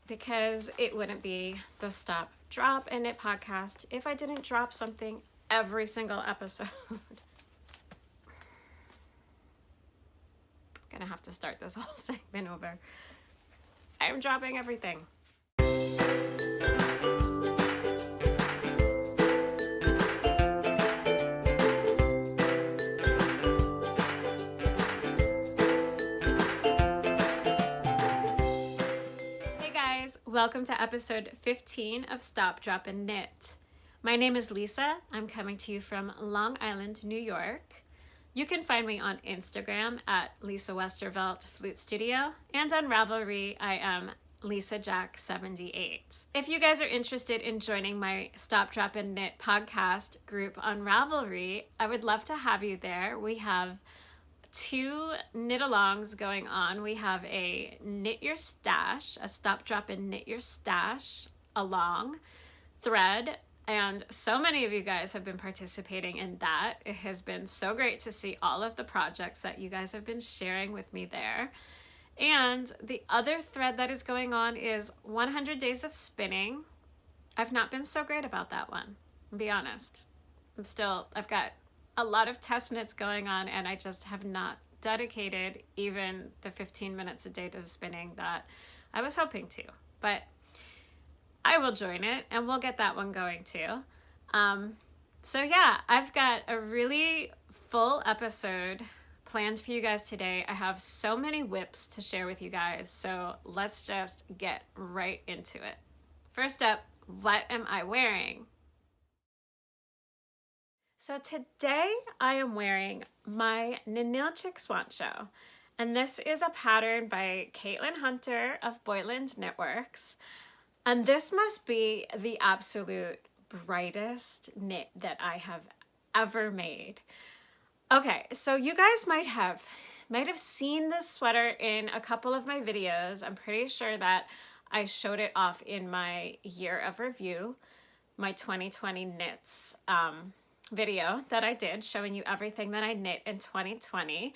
because it wouldn't be the Stop, Drop, and Knit podcast if I didn't drop something every single episode. I'm gonna have to start this whole segment over. I'm dropping everything. Welcome to episode 15 of Stop, Drop, and Knit. My name is Lisa. I'm coming to you from Long Island, New York. You can find me on Instagram at Lisa Westervelt Flute Studio, and on Ravelry, I am LisaJack78. If you guys are interested in joining my Stop, Drop, and Knit podcast group on Ravelry, I would love to have you there. We have 2 knit-alongs going on. We have a Knit Your Stash, a Stop, Drop, and Knit Your Stash along thread, and so many of you guys have been participating in that. It has been so great to see all of the projects that you guys have been sharing with me there. And the other thread that is going on is 100 Days of Spinning. I've not been so great about that one, I'll be honest. I've got a lot of test knits going on, and I just have not dedicated even the 15 minutes a day to the spinning that I was hoping to. But I will join it, and we'll get that one going too. So yeah, I've got a really full episode planned for you guys today. I have so many whips to share with you guys, so let's just get right into it. First up, what am I wearing? So today I am wearing my Ninilchik Swoncho, and this is a pattern by Caitlin Hunter of Boyland Knitworks, and this must be the absolute brightest knit that I have ever made. Okay, so you guys might have seen this sweater in a couple of my videos. I'm pretty sure that I showed it off in my year of review, my 2020 knits video that I did showing you everything that I knit in 2020.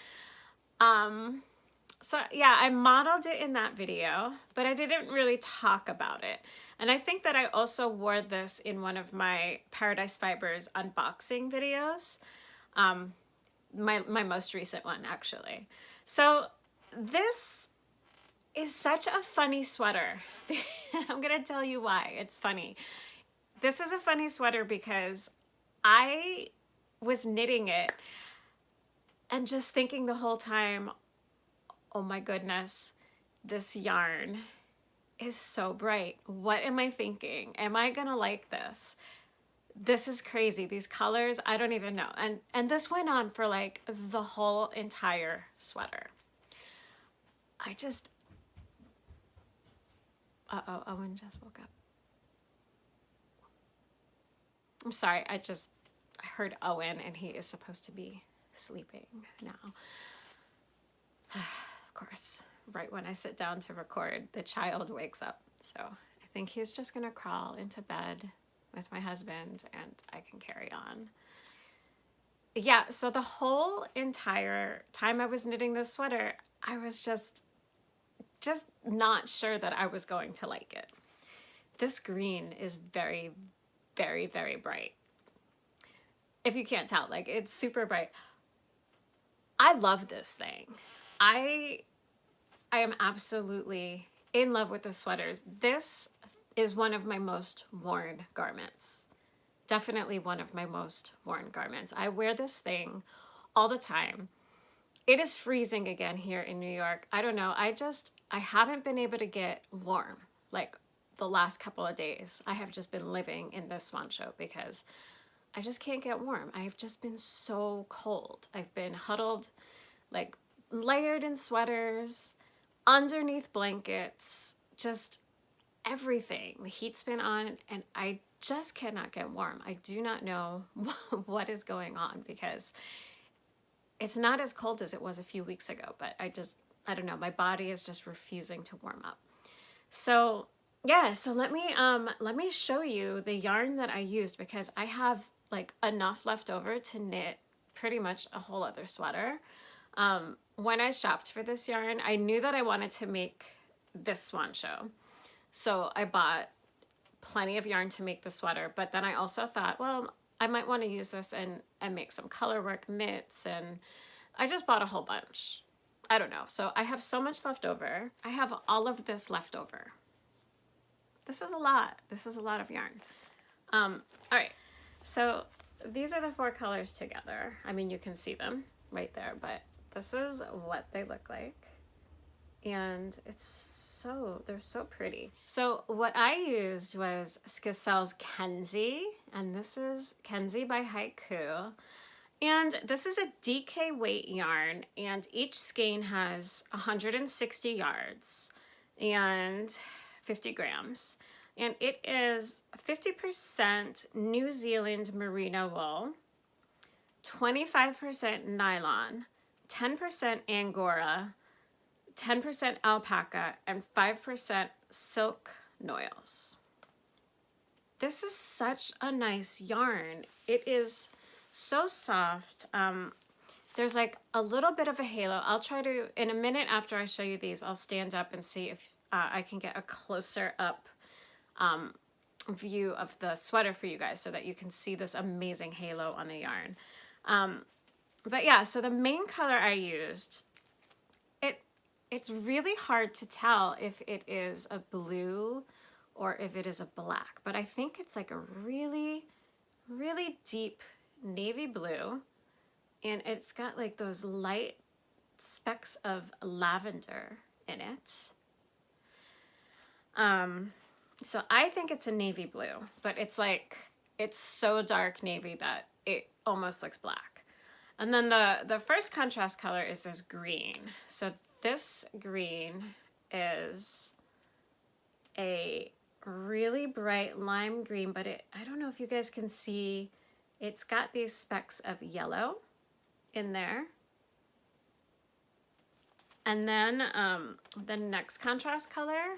So yeah, I modeled it in that video, but I didn't really talk about it. And I think that I also wore this in one of my Paradise Fibers unboxing videos, my most recent one actually. So this is such a funny sweater. I'm gonna tell you why it's funny. This is a funny sweater because I was knitting it and just thinking the whole time, oh my goodness, this yarn is so bright. What am I thinking? Am I gonna like this? This is crazy. These colors, I don't even know. And this went on for like the whole entire sweater. Uh-oh, Owen just woke up. I'm sorry, I heard Owen and he is supposed to be sleeping now. Of course, right when I sit down to record, the child wakes up. So I think he's just gonna crawl into bed with my husband and I can carry on. Yeah, so the whole entire time I was knitting this sweater, I was just not sure that I was going to like it. This green is very, very, very bright. If you can't tell, like it's super bright. I love this thing. I am absolutely in love with the sweaters. This is one of my most worn garments. Definitely one of my most worn garments. I wear this thing all the time. It is freezing again here in New York. I don't know. I haven't been able to get warm like the last couple of days. I have just been living in this Swanshow because I just can't get warm. I've just been so cold. I've been huddled, like layered in sweaters, underneath blankets, just everything. The heat's been on and I just cannot get warm. I do not know what is going on because it's not as cold as it was a few weeks ago, but I don't know. My body is just refusing to warm up. So yeah, so let me show you the yarn that I used because I have like enough left over to knit pretty much a whole other sweater. When I shopped for this yarn, I knew that I wanted to make this Swanshow. So I bought plenty of yarn to make the sweater, but then I also thought, well, I might want to use this and make some color work mitts, and I just bought a whole bunch. I don't know. So I have so much left over. I have all of this left over. This is a lot. This is a lot of yarn. All right. So these are the 4 colors together. I mean, you can see them right there, but this is what they look like. And they're so pretty. So what I used was Skissel's Kenzie, and this is Kenzie by Haiku. And this is a DK weight yarn, and each skein has 160 yards and 50 grams. And it is 50% New Zealand merino wool, 25% nylon, 10% Angora, 10% alpaca, and 5% silk noils. This is such a nice yarn. It is so soft. There's like a little bit of a halo. I'll try to, in a minute after I show you these, I'll stand up and see if I can get a closer up view of the sweater for you guys so that you can see this amazing halo on the yarn. But yeah, so the main color I used, it's really hard to tell if it is a blue or if it is a black, but I think it's like a really, really deep navy blue, and it's got like those light specks of lavender in it. So I think it's a navy blue, but it's so dark navy that it almost looks black. And then the first contrast color is this green. So this green is a really bright lime green, but I don't know if you guys can see, it's got these specks of yellow in there. And then the next contrast color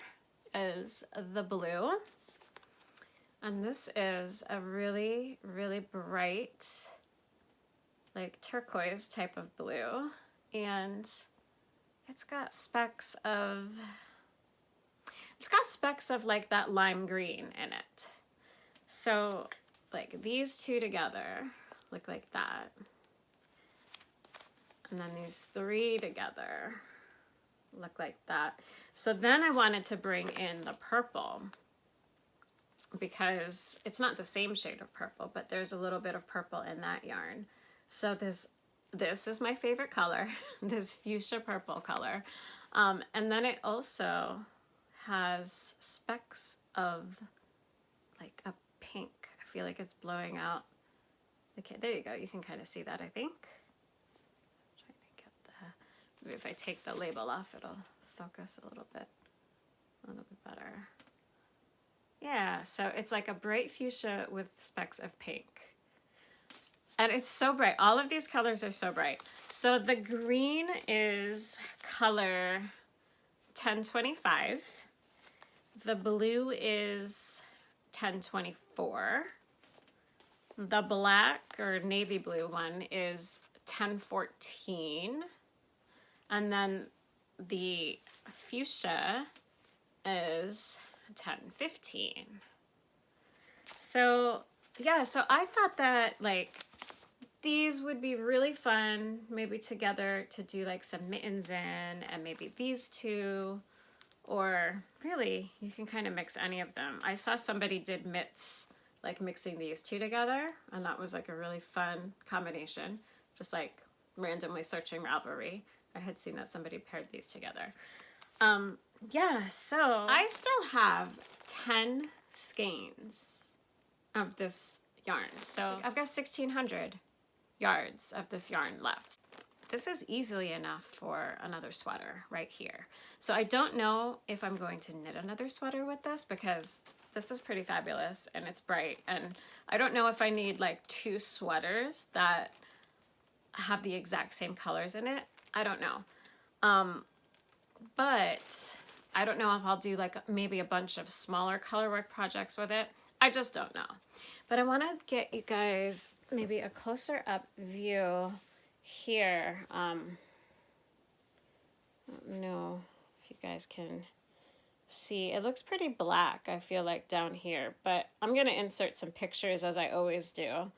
is the blue. And this is a really, really bright, like turquoise type of blue. And it's got specks of like that lime green in it. So like these two together look like that. And then these 3 together look like that. So then I wanted to bring in the purple, because it's not the same shade of purple, but there's a little bit of purple in that yarn. So this is my favorite color, this fuchsia purple color. And then it also has specks of like a pink. I feel like it's blowing out. Okay, there you go. You can kind of see that, I think. I'm trying to get maybe if I take the label off, it'll focus a little bit better. Yeah, so it's like a bright fuchsia with specks of pink. And it's so bright. All of these colors are so bright. So the green is color 1025. The blue is 1024. The black or navy blue one is 1014. And then the fuchsia is 1015. So yeah, so I thought that like these would be really fun, maybe together to do like some mittens in, and maybe these two, or really you can kind of mix any of them. I saw somebody did mitts, like mixing these two together, and that was like a really fun combination. Just like randomly searching Ravelry, I had seen that somebody paired these together. Yeah, so I still have 10 skeins of this yarn. So I've got 1,600 yards of this yarn left. This is easily enough for another sweater right here. So I don't know if I'm going to knit another sweater with this, because this is pretty fabulous and it's bright. And I don't know if I need like 2 sweaters that have the exact same colors in it. I don't know. But I don't know if I'll do like maybe a bunch of smaller colorwork projects with it. I just don't know. But I want to get you guys maybe a closer up view here. I don't know if you guys can see. It looks pretty black, I feel like, down here, but I'm going to insert some pictures as I always do.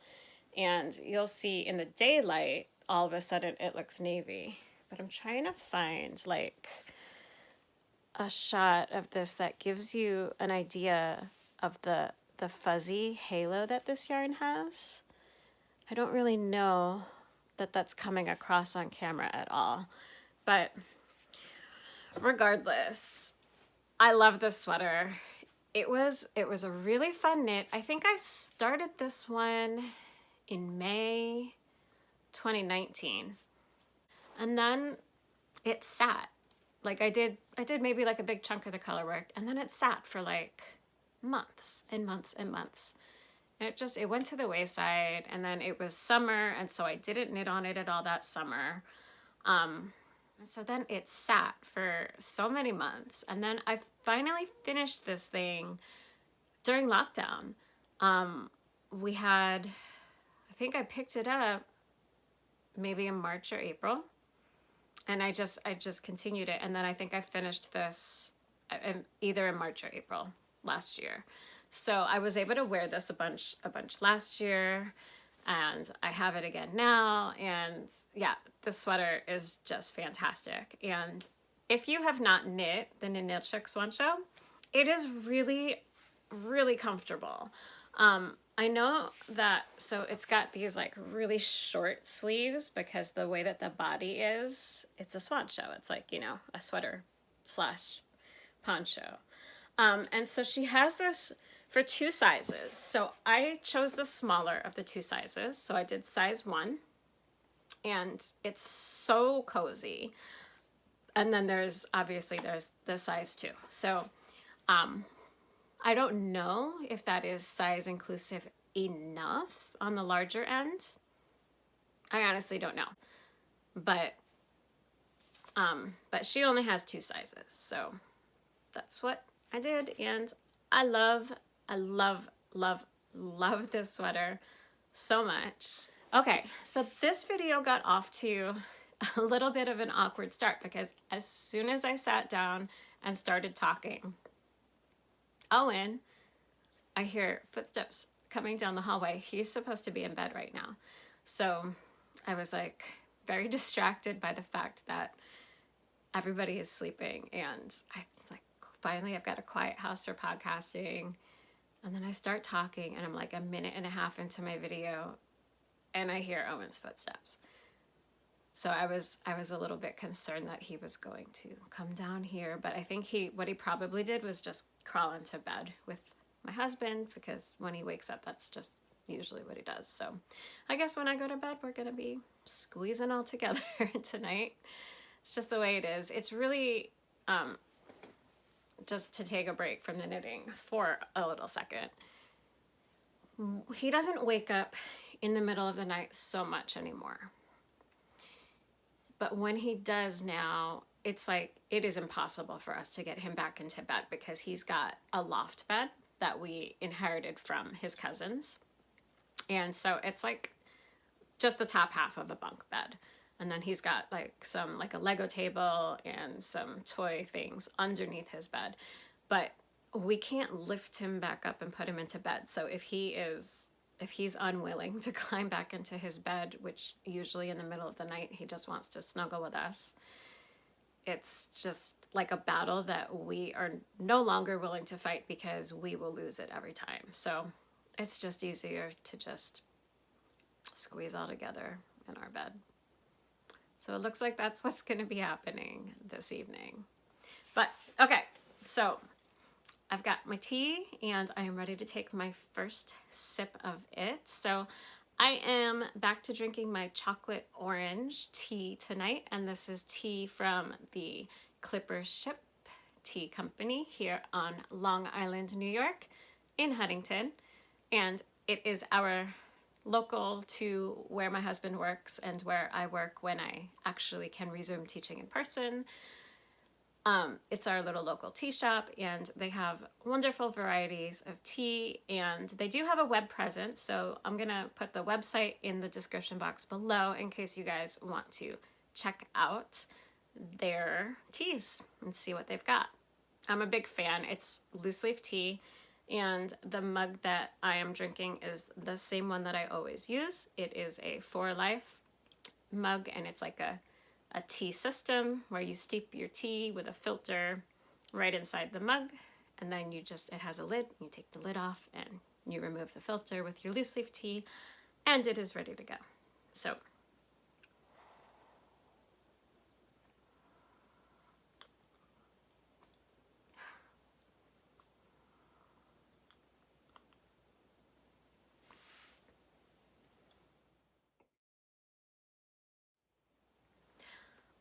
And you'll see in the daylight, all of a sudden it looks navy. But I'm trying to find like a shot of this that gives you an idea of the fuzzy halo that this yarn has. I don't really know that that's coming across on camera at all, but regardless, I love this sweater. It was a really fun knit. I think I started this one in May 2019, and then it sat. Like I did maybe like a big chunk of the color work, and then it sat for like months and months and months. And it went to the wayside, and then it was summer, and so I didn't knit on it at all that summer. And so then it sat for so many months, and then I finally finished this thing during lockdown. We had, I think I picked it up maybe in March or April, and I just continued it, and then I think I finished this either in March or April last year. So I was able to wear this a bunch last year, and I have it again now. And yeah, this sweater is just fantastic. And if you have not knit the Ninilchik Swoncho, it is really, really comfortable. I know that, so it's got these like really short sleeves because the way that the body is, it's a Swanshow. It's like, you know, a sweater / poncho. And so she has this for 2 sizes. So I chose the smaller of the 2 sizes. So I did size 1, and it's so cozy. And then there's the size 2. So, I don't know if that is size inclusive enough on the larger end. I honestly don't know. But she only has 2 sizes. So that's what I did, and I love this sweater so much. Okay, so this video got off to a little bit of an awkward start because as soon as I sat down and started talking, Owen, I hear footsteps coming down the hallway. He's supposed to be in bed right now. So I was like very distracted by the fact that everybody is sleeping, and I was like, finally I've got a quiet house for podcasting. And then I start talking, and I'm like a minute and a half into my video, and I hear Owen's footsteps. So I was a little bit concerned that he was going to come down here, but I think what he probably did was just crawl into bed with my husband, because when he wakes up, that's just usually what he does. So I guess when I go to bed, we're going to be squeezing all together tonight. It's just the way it is. It's really just to take a break from the knitting for a little second. He doesn't wake up in the middle of the night so much anymore. But when he does now, it's like it is impossible for us to get him back into bed because he's got a loft bed that we inherited from his cousins. And so it's like just the top half of a bunk bed. And then he's got like a Lego table and some toy things underneath his bed. But we can't lift him back up and put him into bed. So if he's unwilling to climb back into his bed, which usually in the middle of the night, he just wants to snuggle with us, it's just like a battle that we are no longer willing to fight because we will lose it every time. So it's just easier to just squeeze all together in our bed. So it looks like that's what's going to be happening this evening. But okay, so I've got my tea and I am ready to take my first sip of it. So I am back to drinking my chocolate orange tea tonight, and this is tea from the Clipper Ship Tea Company here on Long Island, New York in Huntington. And it is our local to where my husband works and where I work when I actually can resume teaching in person. It's our little local tea shop, and they have wonderful varieties of tea, and they do have a web presence, so I'm gonna put the website in the description box below in case you guys want to check out their teas and see what they've got. I'm a big fan. It's loose leaf tea, and the mug that I am drinking is the same one that I always use. It is a FORLIFE mug, and it's like a tea system where you steep your tea with a filter right inside the mug, and then you just, it has a lid, you take the lid off and you remove the filter with your loose leaf tea, and it is ready to go. So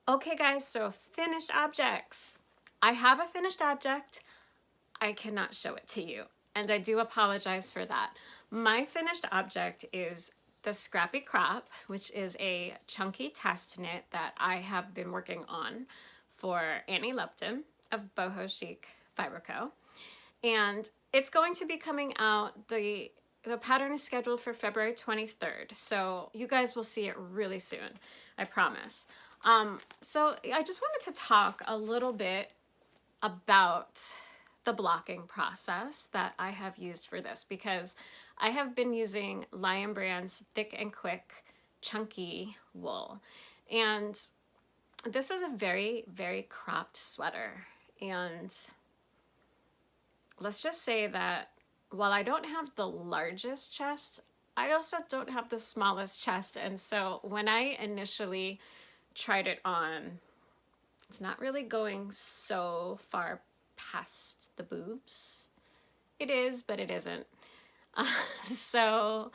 okay guys, so finished objects. I have a finished object. I cannot show it to you, and I do apologize for that. My finished object is the Scrappy Crop, which is a chunky test knit that I have been working on for Annie Lupton of Boho Chic Fiber Co. And it's going to be coming out, the pattern is scheduled for February 23rd, so you guys will see it really soon, I promise. So I just wanted to talk a little bit about the blocking process that I have used for this, because I have been using Lion Brand's Thick and Quick chunky wool, and this is a very, very cropped sweater. And let's just say that while I don't have the largest chest, I also don't have the smallest chest, and so when I initially tried it on, it's not really going so far past the boobs. It is, but it isn't. So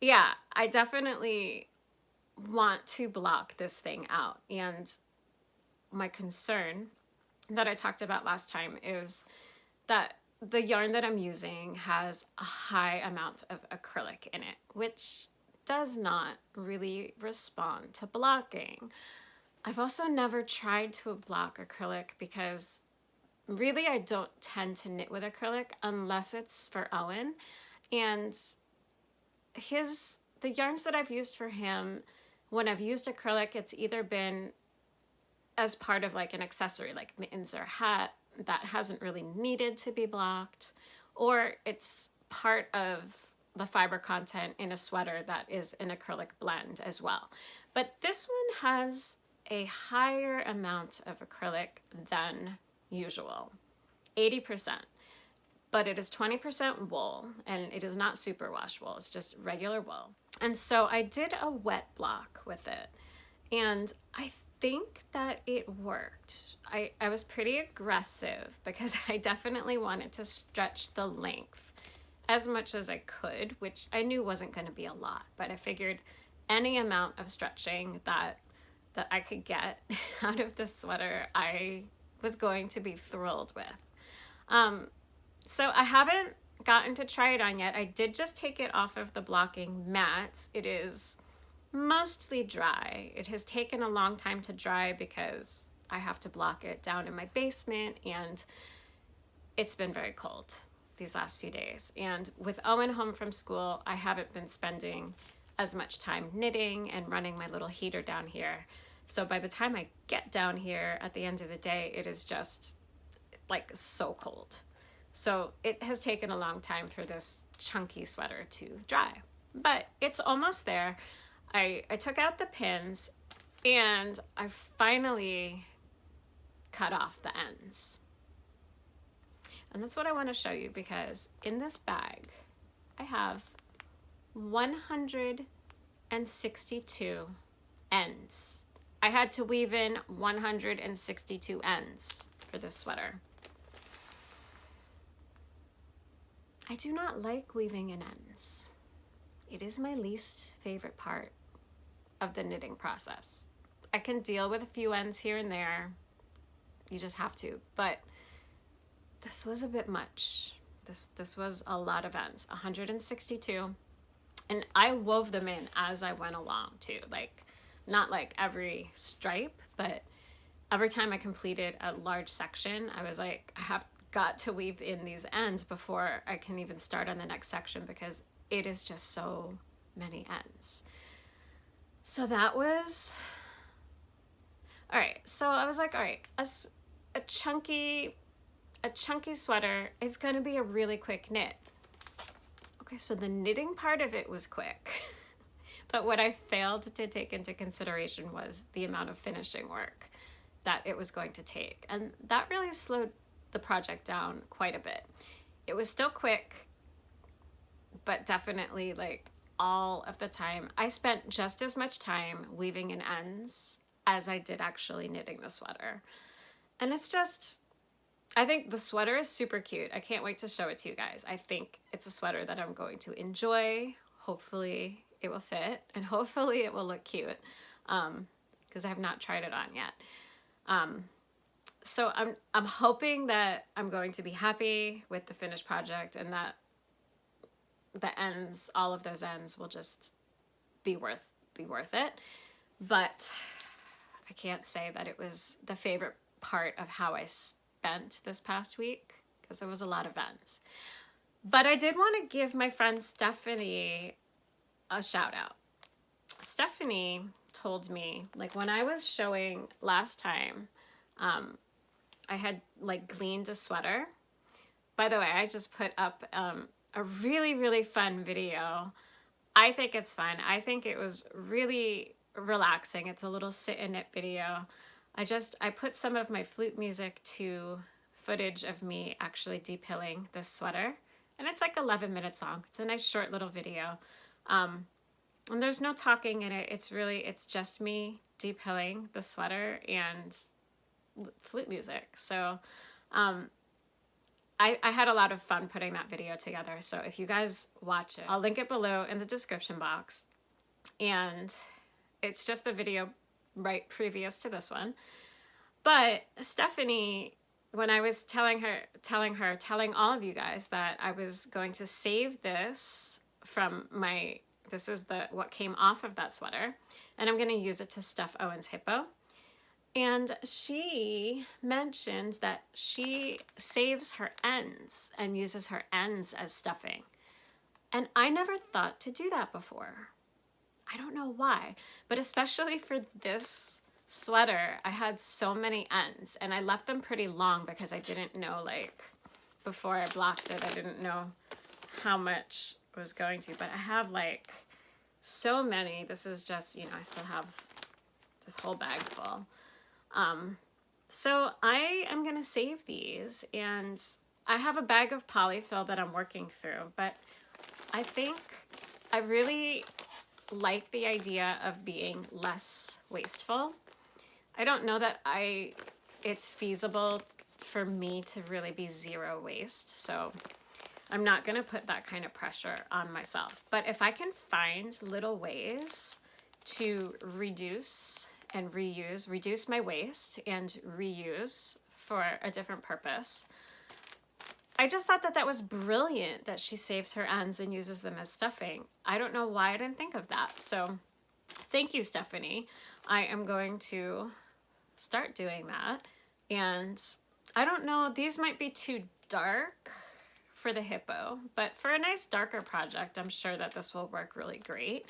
yeah, I definitely want to block this thing out. And my concern that I talked about last time is that the yarn that I'm using has a high amount of acrylic in it, which does not really respond to blocking. I've also never tried to block acrylic because really I don't tend to knit with acrylic unless it's for Owen. And the yarns that I've used for him, when I've used acrylic, it's either been as part of like an accessory, like mittens or hat, that hasn't really needed to be blocked, or it's part of the fiber content in a sweater that is an acrylic blend as well. But this one has a higher amount of acrylic than usual, 80%, but it is 20% wool, and it is not superwash wool, it's just regular wool. And so I did a wet block with it, and I think that it worked. I was pretty aggressive because I definitely wanted to stretch the length as much as I could, which I knew wasn't going to be a lot, but I figured any amount of stretching that I could get out of this sweater, I was going to be thrilled with. So I haven't gotten to try it on yet. I did just take it off of the blocking mats. It is mostly dry. It has taken a long time to dry because I have to block it down in my basement, and it's been very cold these last few days. And with Owen home from school, I haven't been spending as much time knitting and running my little heater down here. So by the time I get down here at the end of the day, it is just like so cold. So it has taken a long time for this chunky sweater to dry, but it's almost there. I took out the pins and I finally cut off the ends. And that's what I want to show you, because in this bag, I have 162 ends. I had to weave in 162 ends for this sweater. I do not like weaving in ends. It is my least favorite part of the knitting process. I can deal with a few ends here and there. You just have to, but this was a bit much. This was a lot of ends, 162. And I wove them in as I went along too. Like, not like every stripe, but every time I completed a large section, I was like, I have got to weave in these ends before I can even start on the next section, because it is just so many ends. So that was, all right. So I was like, all right, a chunky a chunky sweater is going to be a really quick knit. Okay, so the knitting part of it was quick. But what I failed to take into consideration was the amount of finishing work that it was going to take. And that really slowed the project down quite a bit. It was still quick, but definitely like all of the time. I spent just as much time weaving in ends as I did actually knitting the sweater. And it's just, I think the sweater is super cute. I can't wait to show it to you guys. I think it's a sweater that I'm going to enjoy. Hopefully it will fit, and hopefully it will look cute, because I have not tried it on yet. So I'm hoping that I'm going to be happy with the finished project, and that the ends, all of those ends, will just be worth it. But I can't say that it was the favorite part of how I spent this past week, because there was a lot of ends. But I did want to give my friend Stephanie a shout out. Stephanie told me, like, when I was showing last time, I had like gleaned a sweater. By the way, I just put up a really, really fun video. I think it's fun. I think it was really relaxing. It's a little sit and knit video. I put some of my flute music to footage of me actually depilling this sweater, and it's like 11 minutes long. It's a nice short little video. And there's no talking in it. It's just me depilling the sweater and flute music. So I had a lot of fun putting that video together. So if you guys watch it, I'll link it below in the description box. And it's just the video right previous to this one. But Stephanie, when I was telling all of you guys that I was going to save this from this is what came off of that sweater, and I'm going to use it to stuff Owen's Hippo. And she mentioned that she saves her ends and uses her ends as stuffing. And I never thought to do that before. I don't know why, but especially for this sweater, I had so many ends, and I left them pretty long because I didn't know, like, before I blocked it, I didn't know how much was going to, but I have like so many. This is just, I still have this whole bag full. So I am gonna save these, and I have a bag of polyfill that I'm working through, but I think I really like the idea of being less wasteful. I don't know that it's feasible for me to really be zero waste, so I'm not going to put that kind of pressure on myself. But if I can find little ways to reduce and reduce my waste and reuse for a different purpose, I just thought that was brilliant that she saves her ends and uses them as stuffing. I don't know why I didn't think of that. So thank you, Stephanie. I am going to start doing that. And I don't know, these might be too dark for the Hippo, but for a nice darker project, I'm sure that this will work really great.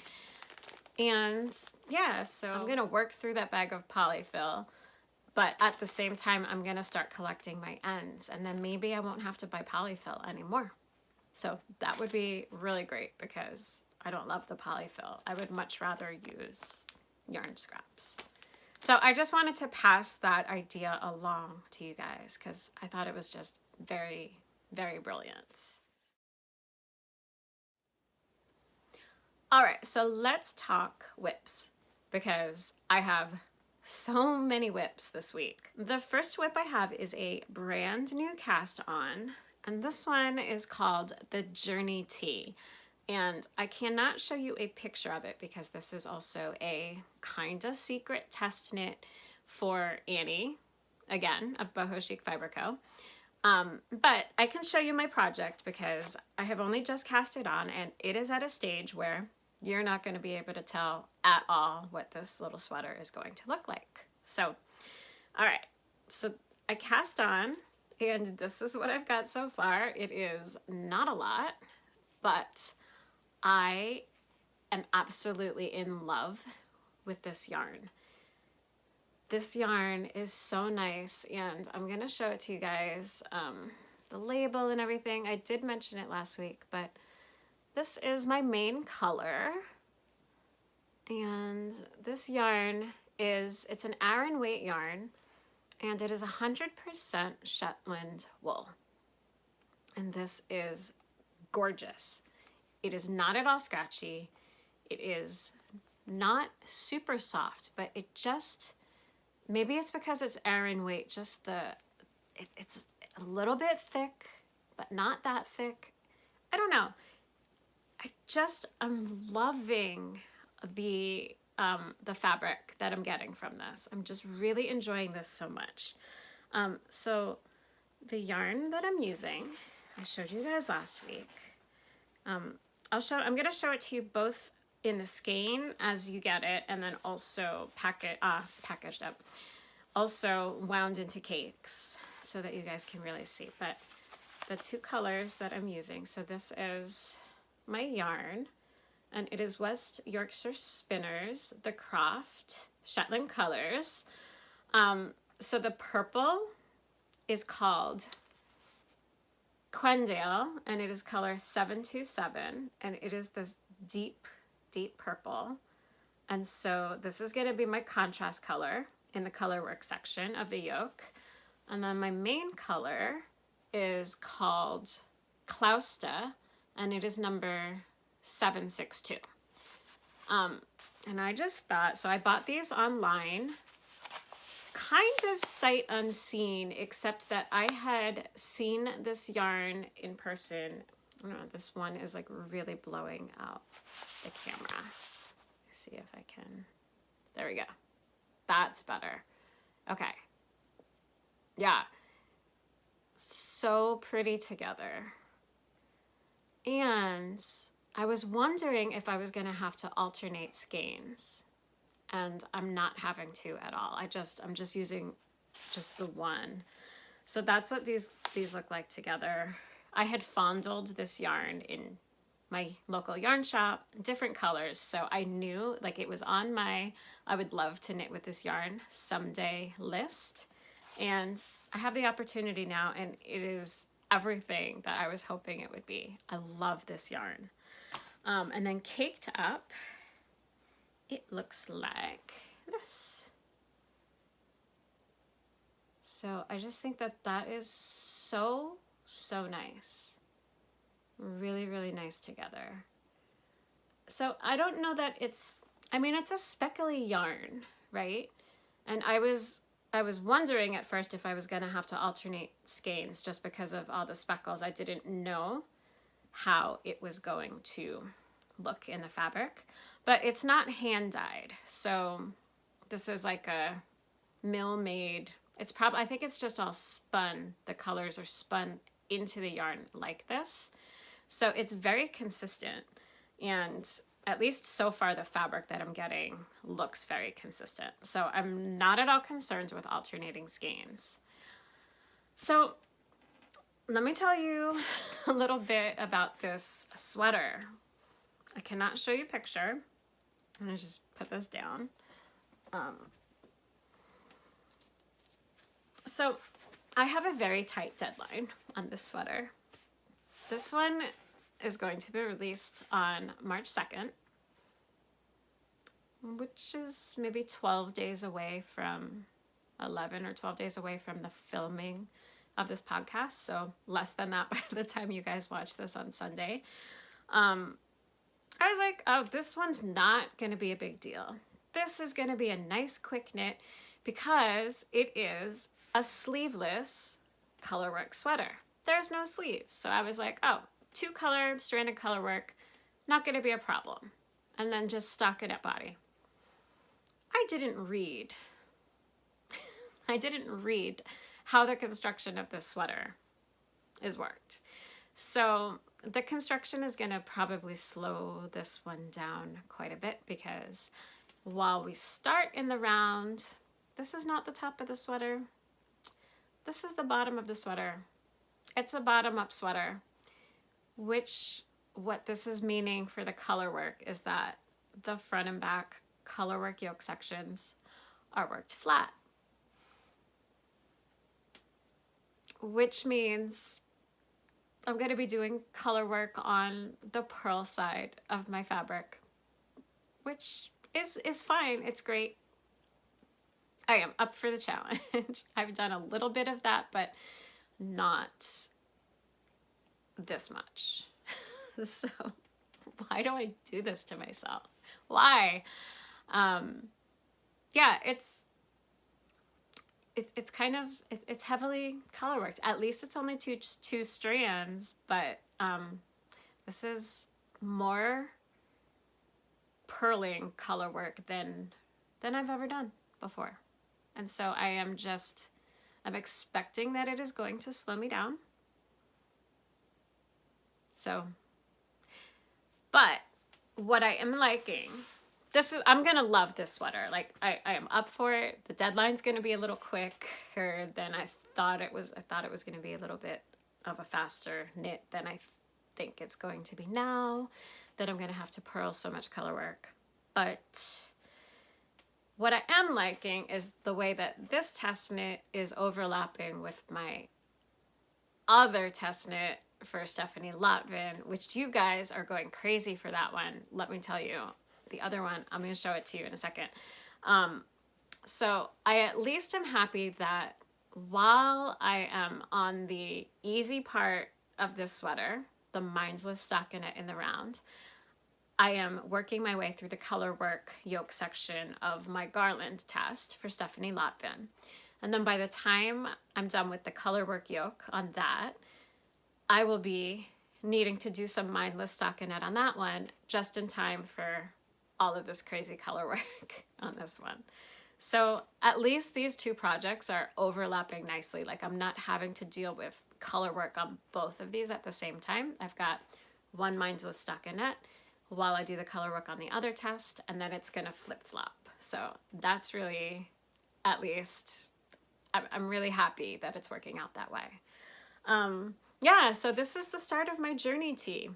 And yeah, so I'm gonna work through that bag of polyfill, but at the same time, I'm gonna start collecting my ends, and then maybe I won't have to buy polyfill anymore. So that would be really great, because I don't love the polyfill. I would much rather use yarn scraps. So I just wanted to pass that idea along to you guys, because I thought it was just very, very brilliant. All right, so let's talk whips, because I have so many whips this week. The first whip I have is a brand new cast on, and this one is called the Journi Tee. And I cannot show you a picture of it because this is also a kinda secret test knit for Annie, again, of Boho Chic Fiber Co. But I can show you my project because I have only just cast it on, and it is at a stage where you're not going to be able to tell at all what this little sweater is going to look like. So, all right, so I cast on, and this is what I've got so far. It is not a lot, but I am absolutely in love with this yarn. this yarn is so nice, and I'm gonna show it to you guys, the label and everything. I did mention it last week, but this is my main color, and this yarn it's an Aran weight yarn, and it is 100% Shetland wool, and this is gorgeous. It is not at all scratchy. It is not super soft, but it just, maybe it's because it's Aran weight, just it's a little bit thick, but not that thick. I don't know. I'm loving the fabric that I'm getting from this. I'm just really enjoying this so much. So the yarn that I'm using, I showed you guys last week. I'm gonna show it to you both in the skein as you get it, and then also packaged up, also wound into cakes so that you guys can really see. But the two colors that I'm using, so this is my yarn, and it is West Yorkshire Spinners, the CROFT Shetland colors. So the purple is called Quendale, and it is color 727, and it is this deep purple. And so this is going to be my contrast color in the color work section of the yoke. And then my main color is called Clousta, and it is number 762. And I just thought, so I bought these online, kind of sight unseen, except that I had seen this yarn in person. I don't know, this one is like really blowing out the camera. Let's see if I can, there we go. That's better. Okay. Yeah. So pretty together. And I was wondering if I was gonna have to alternate skeins, and I'm not having to at all. I'm just using just the one. So that's what these look like together. I had fondled this yarn in my local yarn shop, different colors, so I knew, like, it was on my I would love to knit with this yarn someday list, and I have the opportunity now, and it is everything that I was hoping it would be. I love this yarn. And then caked up, it looks like this. So I just think that that is so nice. Really, really nice together. So I don't know that it's a speckly yarn, right? And I was wondering at first if I was gonna have to alternate skeins just because of all the speckles. I didn't know how it was going to look in the fabric, but it's not hand dyed. So this is like a mill made, I think it's just all spun. The colors are spun into the yarn like this. So it's very consistent, and at least so far the fabric that I'm getting looks very consistent. So I'm not at all concerned with alternating skeins. So let me tell you a little bit about this sweater. I cannot show you a picture. I'm gonna just put this down. So I have a very tight deadline on this sweater. This one is going to be released on March 2nd, which is maybe 12 days away from 11 or 12 days away from the filming of this podcast. So less than that by the time you guys watch this on Sunday. I was like, oh, this one's not going to be a big deal. This is going to be a nice quick knit because it is a sleeveless colorwork sweater. There's no sleeves. So I was like, oh, 2-color stranded colorwork, not going to be a problem. And then just stockinette body. I didn't read how the construction of this sweater is worked. So the construction is going to probably slow this one down quite a bit, because while we start in the round, this is not the top of the sweater. This is the bottom of the sweater. It's a bottom-up sweater, which what this is meaning for the color work is that the front and back color work yoke sections are worked flat. which means I'm going to be doing color work on the purl side of my fabric, which is fine. It's great. I am up for the challenge. I've done a little bit of that, but not this much. So why do I do this to myself? Why? Yeah, it's kind of, it's heavily color worked. At least it's only two strands, but this is more purling color work than I've ever done before. And so I'm expecting that it is going to slow me down. So, but what I am liking, I'm gonna love this sweater. Like I am up for it. The deadline's gonna be a little quicker than I thought it was. I thought it was gonna be a little bit of a faster knit than I think it's going to be now, that I'm gonna have to purl so much color work. But what I am liking is the way that this test knit is overlapping with my other test knit for Stephanie Lotven, which you guys are going crazy for that one. Let me tell you, the other one, I'm going to show it to you in a second. So I at least am happy that while I am on the easy part of this sweater, the mindless stockinette in the round, I am working my way through the color work yoke section of my Garland test for Stephanie Lotven. And then by the time I'm done with the color work yoke on that, I will be needing to do some mindless stockinette on that one just in time for all of this crazy color work on this one. So at least these two projects are overlapping nicely. Like I'm not having to deal with color work on both of these at the same time. I've got one mindless stockinette while I do the color work on the other test, and then it's gonna flip-flop. So that's really, at least, I'm really happy that it's working out that way. Yeah, so this is the start of my Journi Tee.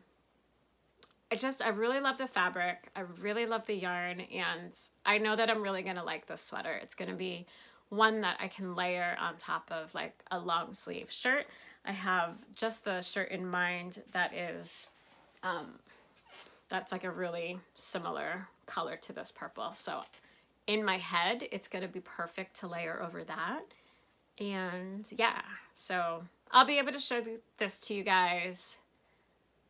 I really love the fabric. I really love the yarn, and I know that I'm really gonna like this sweater. It's gonna be one that I can layer on top of like a long sleeve shirt. I have just the shirt in mind that is, that's like a really similar color to this purple. So in my head, it's gonna be perfect to layer over that. And yeah, so I'll be able to show this to you guys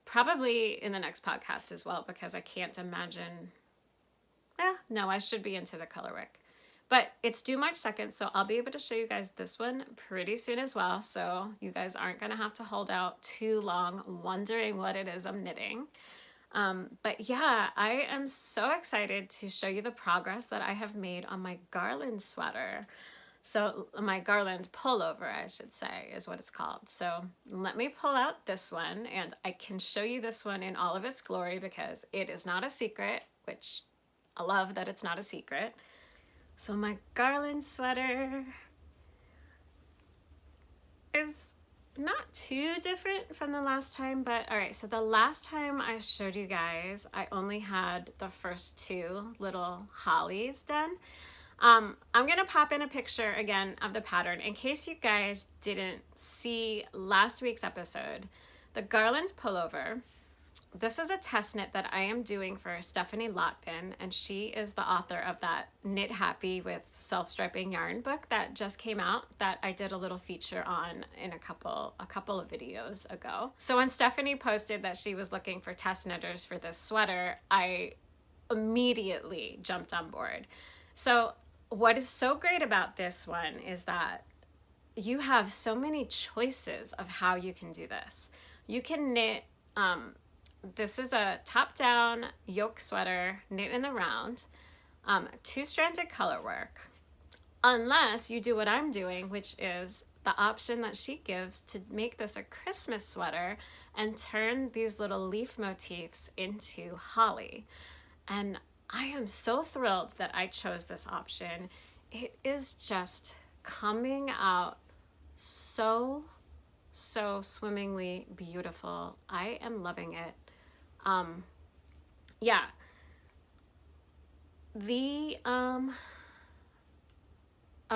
probably in the next podcast as well, because I can't imagine, no, I should be into the color work. But it's due March 2nd, so I'll be able to show you guys this one pretty soon as well, so you guys aren't gonna have to hold out too long wondering what it is I'm knitting. But yeah, I am so excited to show you the progress that I have made on my Garland sweater. So my Garland pullover, I should say, is what it's called. So let me pull out this one, and I can show you this one in all of its glory because it is not a secret, which I love that it's not a secret. So my Garland sweater is not too different from the last time, but all right, so the last time I showed you guys, I only had the first two little hollies done. I'm gonna pop in a picture again of the pattern in case you guys didn't see last week's episode. The Garland pullover, this is a test knit that I am doing for Stephanie Lotven, and she is the author of that Knit Happy with Self-Striping Yarn book that just came out that I did a little feature on in a couple of videos ago. So when Stephanie posted that she was looking for test knitters for this sweater, I immediately jumped on board. So what is so great about this one is that you have so many choices of how you can do this. You can knit, this is a top-down yoke sweater, knit in the round, two-stranded color work, unless you do what I'm doing, which is the option that she gives to make this a Christmas sweater and turn these little leaf motifs into holly. And I am so thrilled that I chose this option. It is just coming out so swimmingly beautiful. I am loving it. Yeah.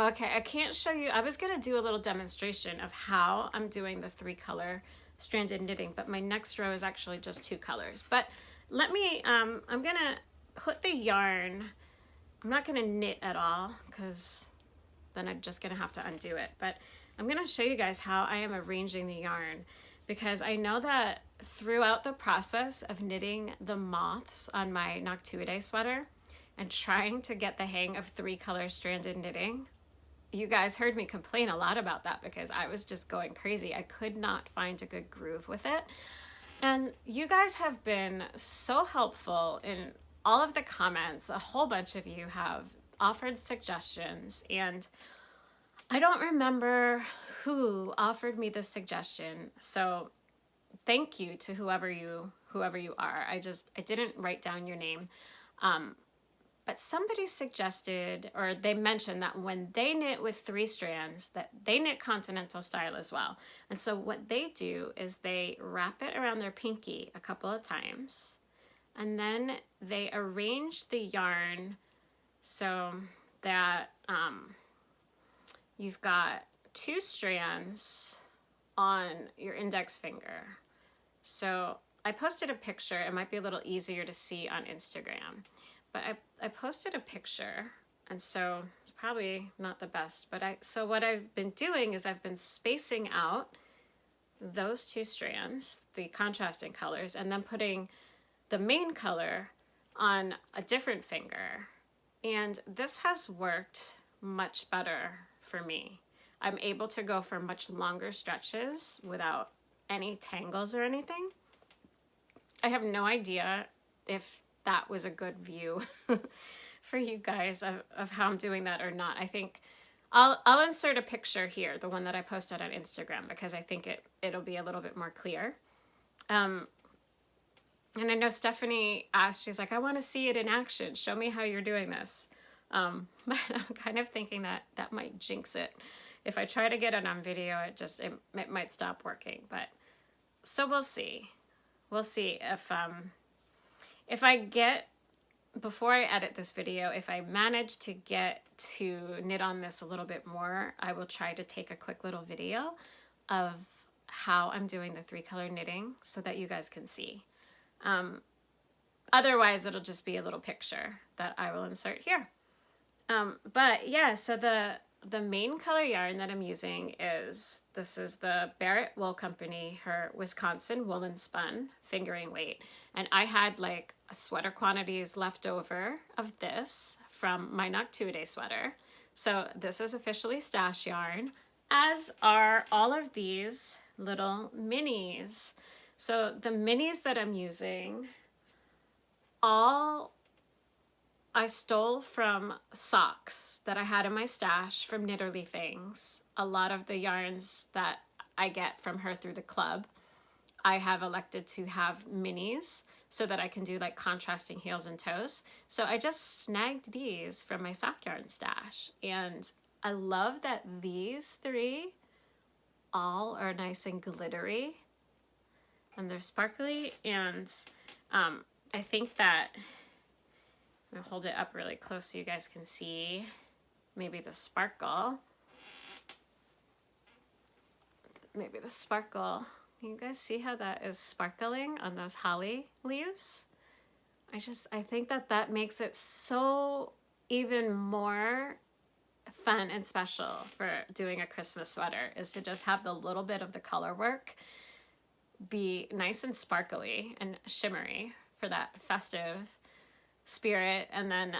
Okay, I can't show you. I was going to do a little demonstration of how I'm doing the 3-color stranded knitting, but my next row is actually just 2 colors. But let me, I'm going to put the yarn, I'm not going to knit at all because then I'm just going to have to undo it. But I'm going to show you guys how I am arranging the yarn, because I know that throughout the process of knitting the moths on my Noctuidae sweater and trying to get the hang of 3-color stranded knitting, you guys heard me complain a lot about that because I was just going crazy. I could not find a good groove with it. And you guys have been so helpful in all of the comments. A whole bunch of you have offered suggestions, and I don't remember who offered me this suggestion. So thank you to whoever you are. I didn't write down your name. But somebody suggested, or they mentioned, that when they knit with 3 strands, that they knit continental style as well. And so what they do is they wrap it around their pinky a couple of times, and then they arrange the yarn so that you've got 2 strands on your index finger. So I posted a picture. It might be a little easier to see on Instagram. But I posted a picture, and so it's probably not the best, but so what I've been doing is I've been spacing out those 2 strands, the contrasting colors, and then putting the main color on a different finger. And this has worked much better for me. I'm able to go for much longer stretches without any tangles or anything. I have no idea if that was a good view for you guys of how I'm doing that or not. I think I'll insert a picture here, the one that I posted on Instagram, because I think it'll be a little bit more clear. And I know Stephanie asked, she's like, I want to see it in action. Show me how you're doing this. But I'm kind of thinking that might jinx it. If I try to get it on video, it might stop working. But so we'll see. We'll see if I get, before I edit this video, if I manage to get to knit on this a little bit more, I will try to take a quick little video of how I'm doing the 3-color knitting so that you guys can see. Otherwise, it'll just be a little picture that I will insert here. But yeah, so the main color yarn that I'm using is the Barrett Wool Company, her Wisconsin woolen spun fingering weight. And I had like sweater quantities left over of this from my Noctuidae sweater. So this is officially stash yarn, as are all of these little minis. So the minis that I'm using, all I stole from socks that I had in my stash from Knitterly things. A lot of the yarns that I get from her through the club, I have elected to have minis so that I can do like contrasting heels and toes. So I just snagged these from my sock yarn stash. And I love that these 3 all are nice and glittery and they're sparkly. And I think that I'm going to hold it up really close so you guys can see maybe the sparkle. Maybe the sparkle. Can you guys see how that is sparkling on those holly leaves? I think that makes it so even more fun and special for doing a Christmas sweater, is to just have the little bit of the color work be nice and sparkly and shimmery for that festive spirit. And then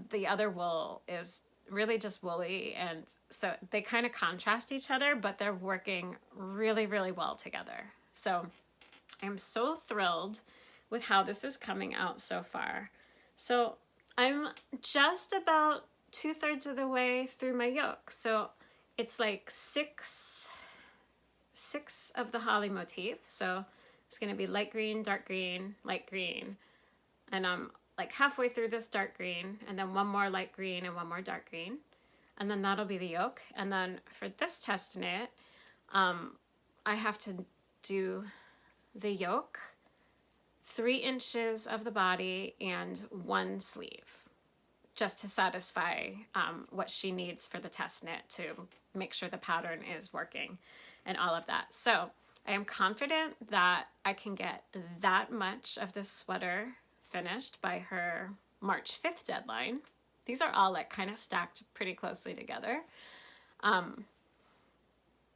the other wool is really just woolly, and so they kind of contrast each other, but they're working really, really well together. So I'm so thrilled with how this is coming out so far. So I'm just about 2/3 of the way through my yoke. So it's like six of the holly motif. So it's going to be light green, light green, and I'm like halfway through this dark green, and then one more light green and one more dark green, and then that'll be the yoke. And then for this test knit, I have to do the yoke, 3 inches of the body, and 1 sleeve. just to satisfy what she needs for the test knit to make sure the pattern is working and all of that. So I am confident that I can get that much of this sweater finished by her March 5th deadline. These are all like kind of stacked pretty closely together.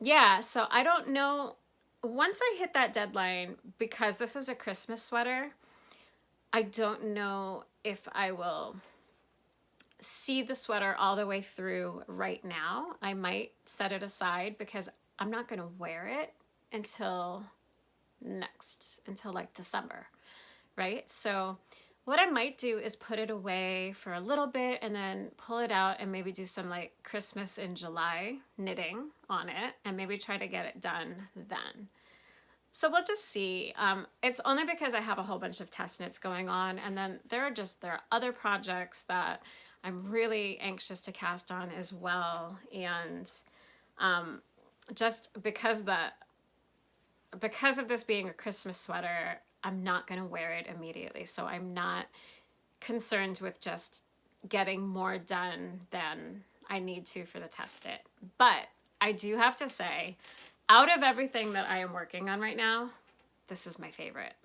Yeah, so I don't know, once I hit that deadline, because this is a Christmas sweater, I don't know if I will see the sweater all the way through right now. I might set it aside because I'm not going to wear it until like December, right? So what I might do is put it away for a little bit and then pull it out and maybe do some like Christmas in July knitting on it and maybe try to get it done then. So we'll just see. It's only because I have a whole bunch of test knits going on, and then there are other projects that I'm really anxious to cast on as well. And just because of this being a Christmas sweater, I'm not going to wear it immediately. So I'm not concerned with just getting more done than I need to for the test knit. But I do have to say, out of everything that I am working on right now, this is my favorite.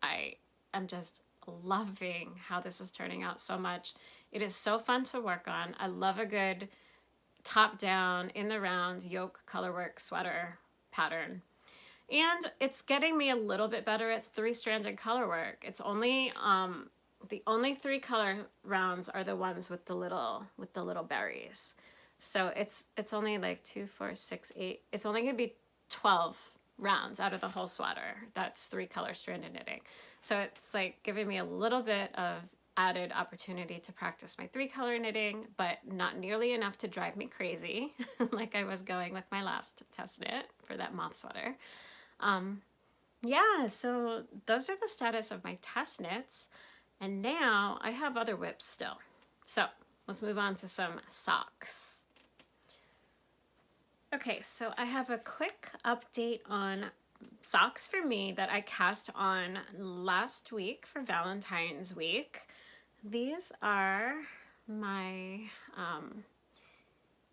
I am just loving how this is turning out so much. It is so fun to work on. I love a good top down in the round yoke colorwork sweater pattern. And it's getting me a little bit better at 3-stranded colorwork. It's only the only 3 color rounds are the ones with the little berries. So it's only like 2, 4, 6, 8. It's only going to be 12 rounds out of the whole sweater. That's 3 color stranded knitting. So it's like giving me a little bit of added opportunity to practice my 3 color knitting, but not nearly enough to drive me crazy like I was going with my last test knit for that moth sweater. Yeah, so those are the status of my test knits. And now I have other whips still. So let's move on to some socks. Okay, so I have a quick update on socks for me that I cast on last week for Valentine's week. These are my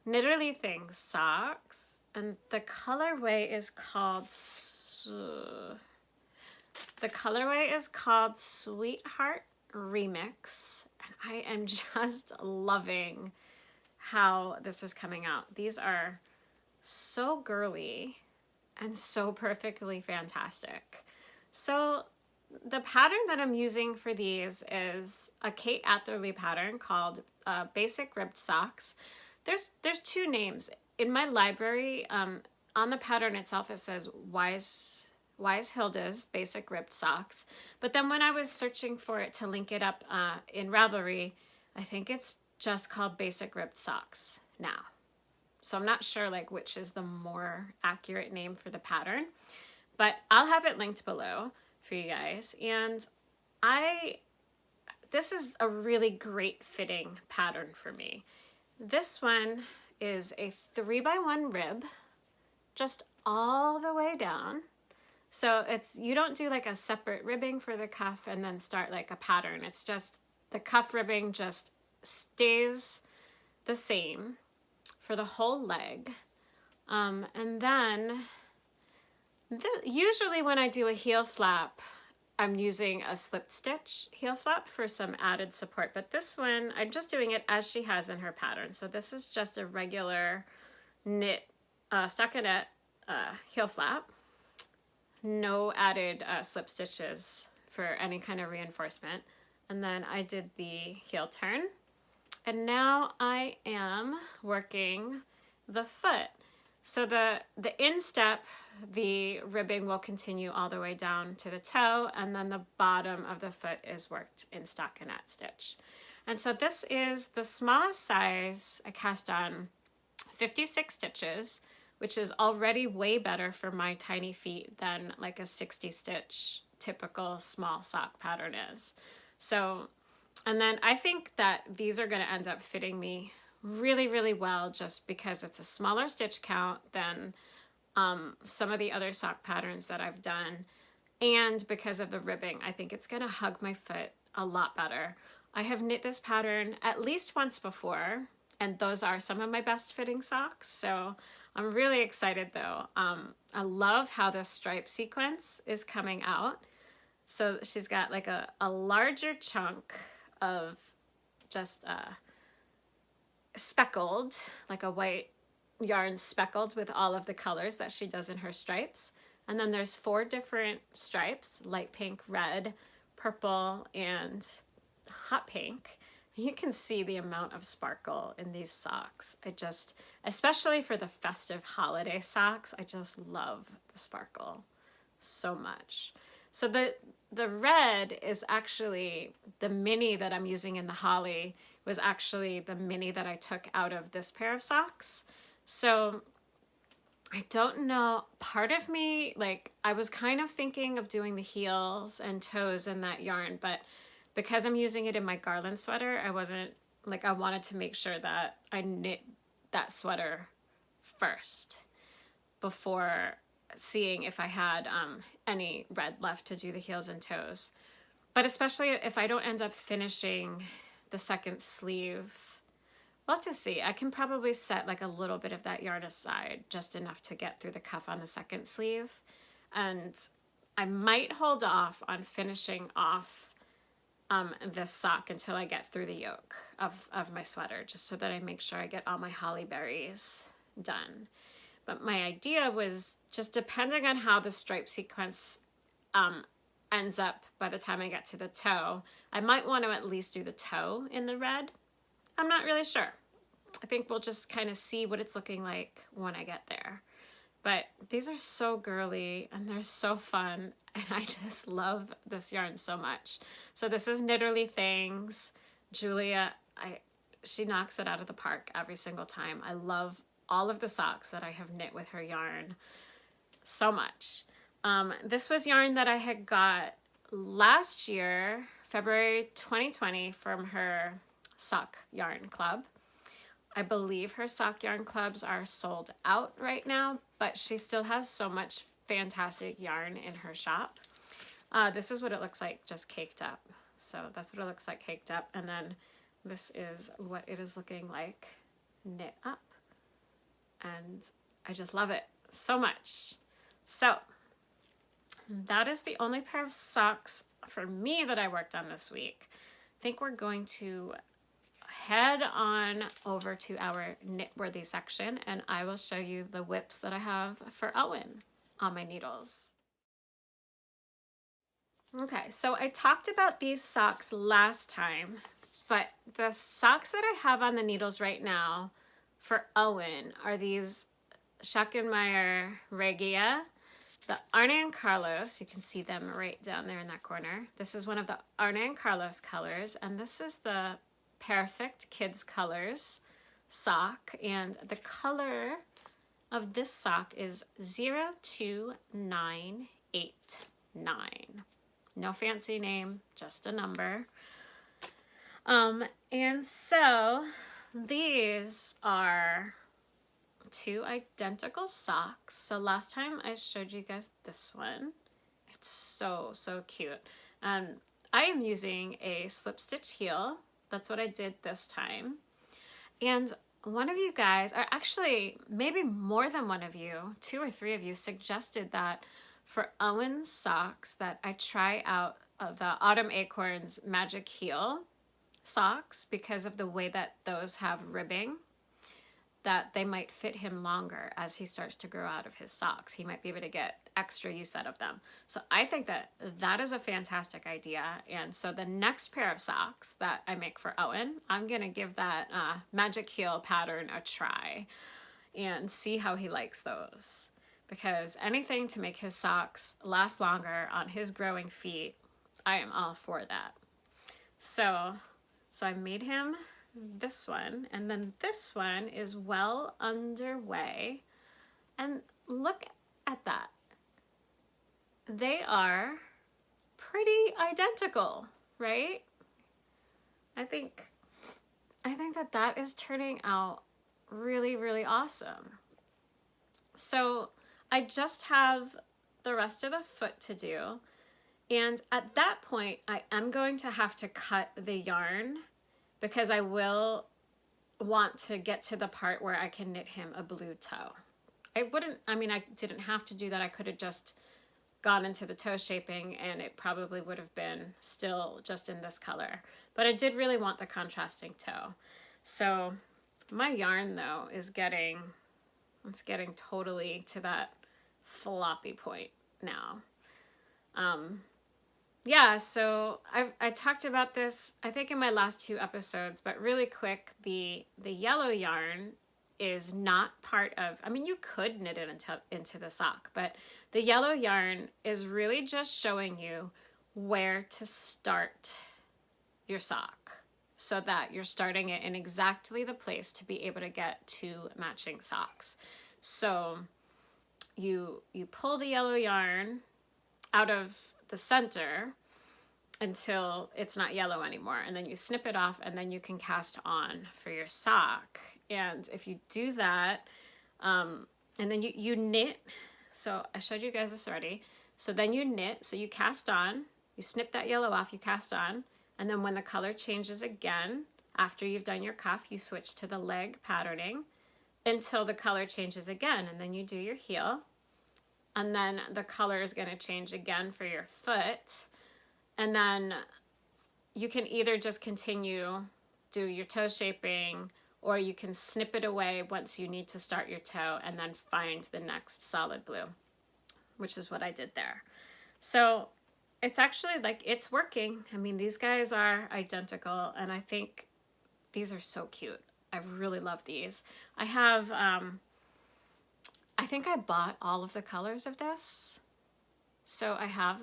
Knitterly Things socks, and the colorway is called Sweetheart Remix, and I am just loving how this is coming out. These are so girly and so perfectly fantastic. So the pattern that I'm using for these is a Kate Atherly pattern called Basic Ribbed Socks. There's 2 names. In my library, on the pattern itself, it says Wise Hilda's Basic Ribbed Socks. But then when I was searching for it to link it up in Ravelry, I think it's just called Basic Ribbed Socks now. So I'm not sure like which is the more accurate name for the pattern, but I'll have it linked below for you guys. And this is a really great fitting pattern for me. This one is a 3x1 rib, just all the way down. So you don't do like a separate ribbing for the cuff and then start like a pattern. It's just the cuff ribbing just stays the same for the whole leg. And then usually when I do a heel flap, I'm using a slip stitch heel flap for some added support, but this one, I'm just doing it as she has in her pattern. So this is just a regular knit, stockinette heel flap. No added slip stitches for any kind of reinforcement. And then I did the heel turn. And now I am working the foot. So the instep, the ribbing will continue all the way down to the toe, and then the bottom of the foot is worked in stockinette stitch. And so this is the smallest size. I cast on 56 stitches, which is already way better for my tiny feet than like a 60 stitch typical small sock pattern is. So, and then I think that these are going to end up fitting me really, really well just because it's a smaller stitch count than some of the other sock patterns that I've done. And because of the ribbing, I think it's going to hug my foot a lot better. I have knit this pattern at least once before, and those are some of my best fitting socks. So I'm really excited though. I love how this stripe sequence is coming out. So she's got like a larger chunk of just speckled, like a white yarn speckled with all of the colors that she does in her stripes. And then there's 4 different stripes, light pink, red, purple, and hot pink. You can see the amount of sparkle in these socks. Especially for the festive holiday socks, I just love the sparkle so much. So the red is actually the mini that I'm using in the holly, was actually the mini that I took out of this pair of socks. So I don't know, part of me, like, I was kind of thinking of doing the heels and toes in that yarn, but because I'm using it in my Garland sweater, I wanted to make sure that I knit that sweater first before seeing if I had any red left to do the heels and toes. But especially if I don't end up finishing the second sleeve, we'll have to see. I can probably set like a little bit of that yarn aside, just enough to get through the cuff on the second sleeve. And I might hold off on finishing off this sock until I get through the yoke of my sweater, just so that I make sure I get all my holly berries done. But my idea was, just depending on how the stripe sequence ends up by the time I get to the toe, I might want to at least do the toe in the red. I'm not really sure. I think we'll just kind of see what it's looking like when I get there. But these are so girly and they're so fun, and I just love this yarn so much. So this is Knitterly Things. Julia, she knocks it out of the park every single time. I love all of the socks that I have knit with her yarn so much. This was yarn that I had got last year, February 2020, from her sock yarn club. I believe her sock yarn clubs are sold out right now, but she still has so much fantastic yarn in her shop. This is what it looks like just caked up. So that's what it looks like caked up. And then this is what it is looking like knit up. And I just love it so much. So that is the only pair of socks for me that I worked on this week. I think we're going to head on over to our knitworthy section, and I will show you the whips that I have for Owen on my needles. Okay, so I talked about these socks last time, but the socks that I have on the needles right now for Owen are these Schackenmeyer Regia, the Arne and Carlos. You can see them right down there in that corner. This is one of the Arne and Carlos colors, and this is the Perfect Kids Colors sock, and the color of this sock is 02989. No fancy name, just a number. And so these are 2 identical socks. So last time I showed you guys this one. It's so cute. I am using a slip stitch heel. That's what I did this time. And one of you guys, or actually maybe more than one of you, 2 or 3 of you, suggested that for Owen's socks that I try out the Autumn Acorns Magic Heel socks, because of the way that those have ribbing, that they might fit him longer as he starts to grow out of his socks. He might be able to get extra use out of them. So I think that that is a fantastic idea. And so the next pair of socks that I make for Owen, I'm gonna give that Magic Heel pattern a try and see how he likes those. Because anything to make his socks last longer on his growing feet, I am all for that. So I made him this one, and then this one is well underway, and look at that. They are pretty identical, right? I think that is turning out really awesome. So I just have the rest of the foot to do, And at that point, I am going to have to cut the yarn because I will want to get to the part where I can knit him a blue toe. I didn't have to do that. I could have just gone into the toe shaping and it probably would have been still just in this color. But I did really want the contrasting toe. So my yarn though is getting totally to that floppy point now. Yeah, so I talked about this, I think in my last 2 episodes, but really quick, the yellow yarn is not part of, you could knit it into the sock, but the yellow yarn is really just showing you where to start your sock so that you're starting it in exactly the place to be able to get 2 matching socks. So you pull the yellow yarn out of the center until it's not yellow anymore, and then you snip it off, and then you can cast on for your sock. And if you do that, and then you knit, so I showed you guys this already, so then you knit, so you cast on, you snip that yellow off, you cast on, and then when the color changes again, after you've done your cuff, you switch to the leg patterning until the color changes again, and then you do your heel, and then the color is going to change again for your foot, and then you can either just continue, do your toe shaping, or you can snip it away once you need to start your toe and then find the next solid blue, which is what I did there. So it's actually it's working. These guys are identical, and I think these are so cute. I really love these. I have, I think I bought all of the colors of this. So I have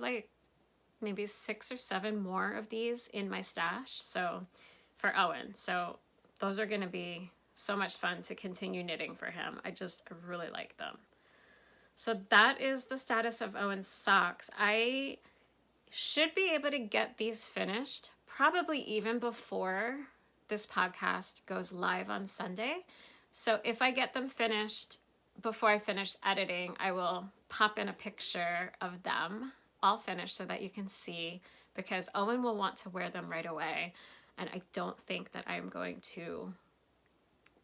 maybe 6 or 7 more of these in my stash. So for Owen. So those are going to be so much fun to continue knitting for him. I really like them. So that is the status of Owen's socks. I should be able to get these finished probably even before this podcast goes live on Sunday. So if I get them finished before I finish editing, I will pop in a picture of them all finished so that you can see, because Owen will want to wear them right away. And I don't think that I'm going to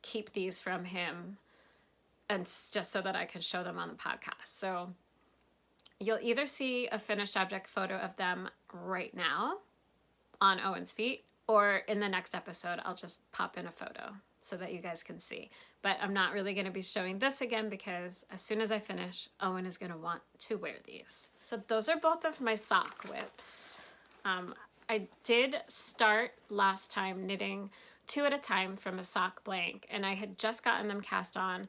keep these from him, and just so that I can show them on the podcast. So you'll either see a finished object photo of them right now on Owen's feet, or in the next episode, I'll just pop in a photo so that you guys can see. But I'm not really going to be showing this again because as soon as I finish, Owen is going to want to wear these. So those are both of my sock whips. I did start last time knitting 2 at a time from a sock blank, and I had just gotten them cast on,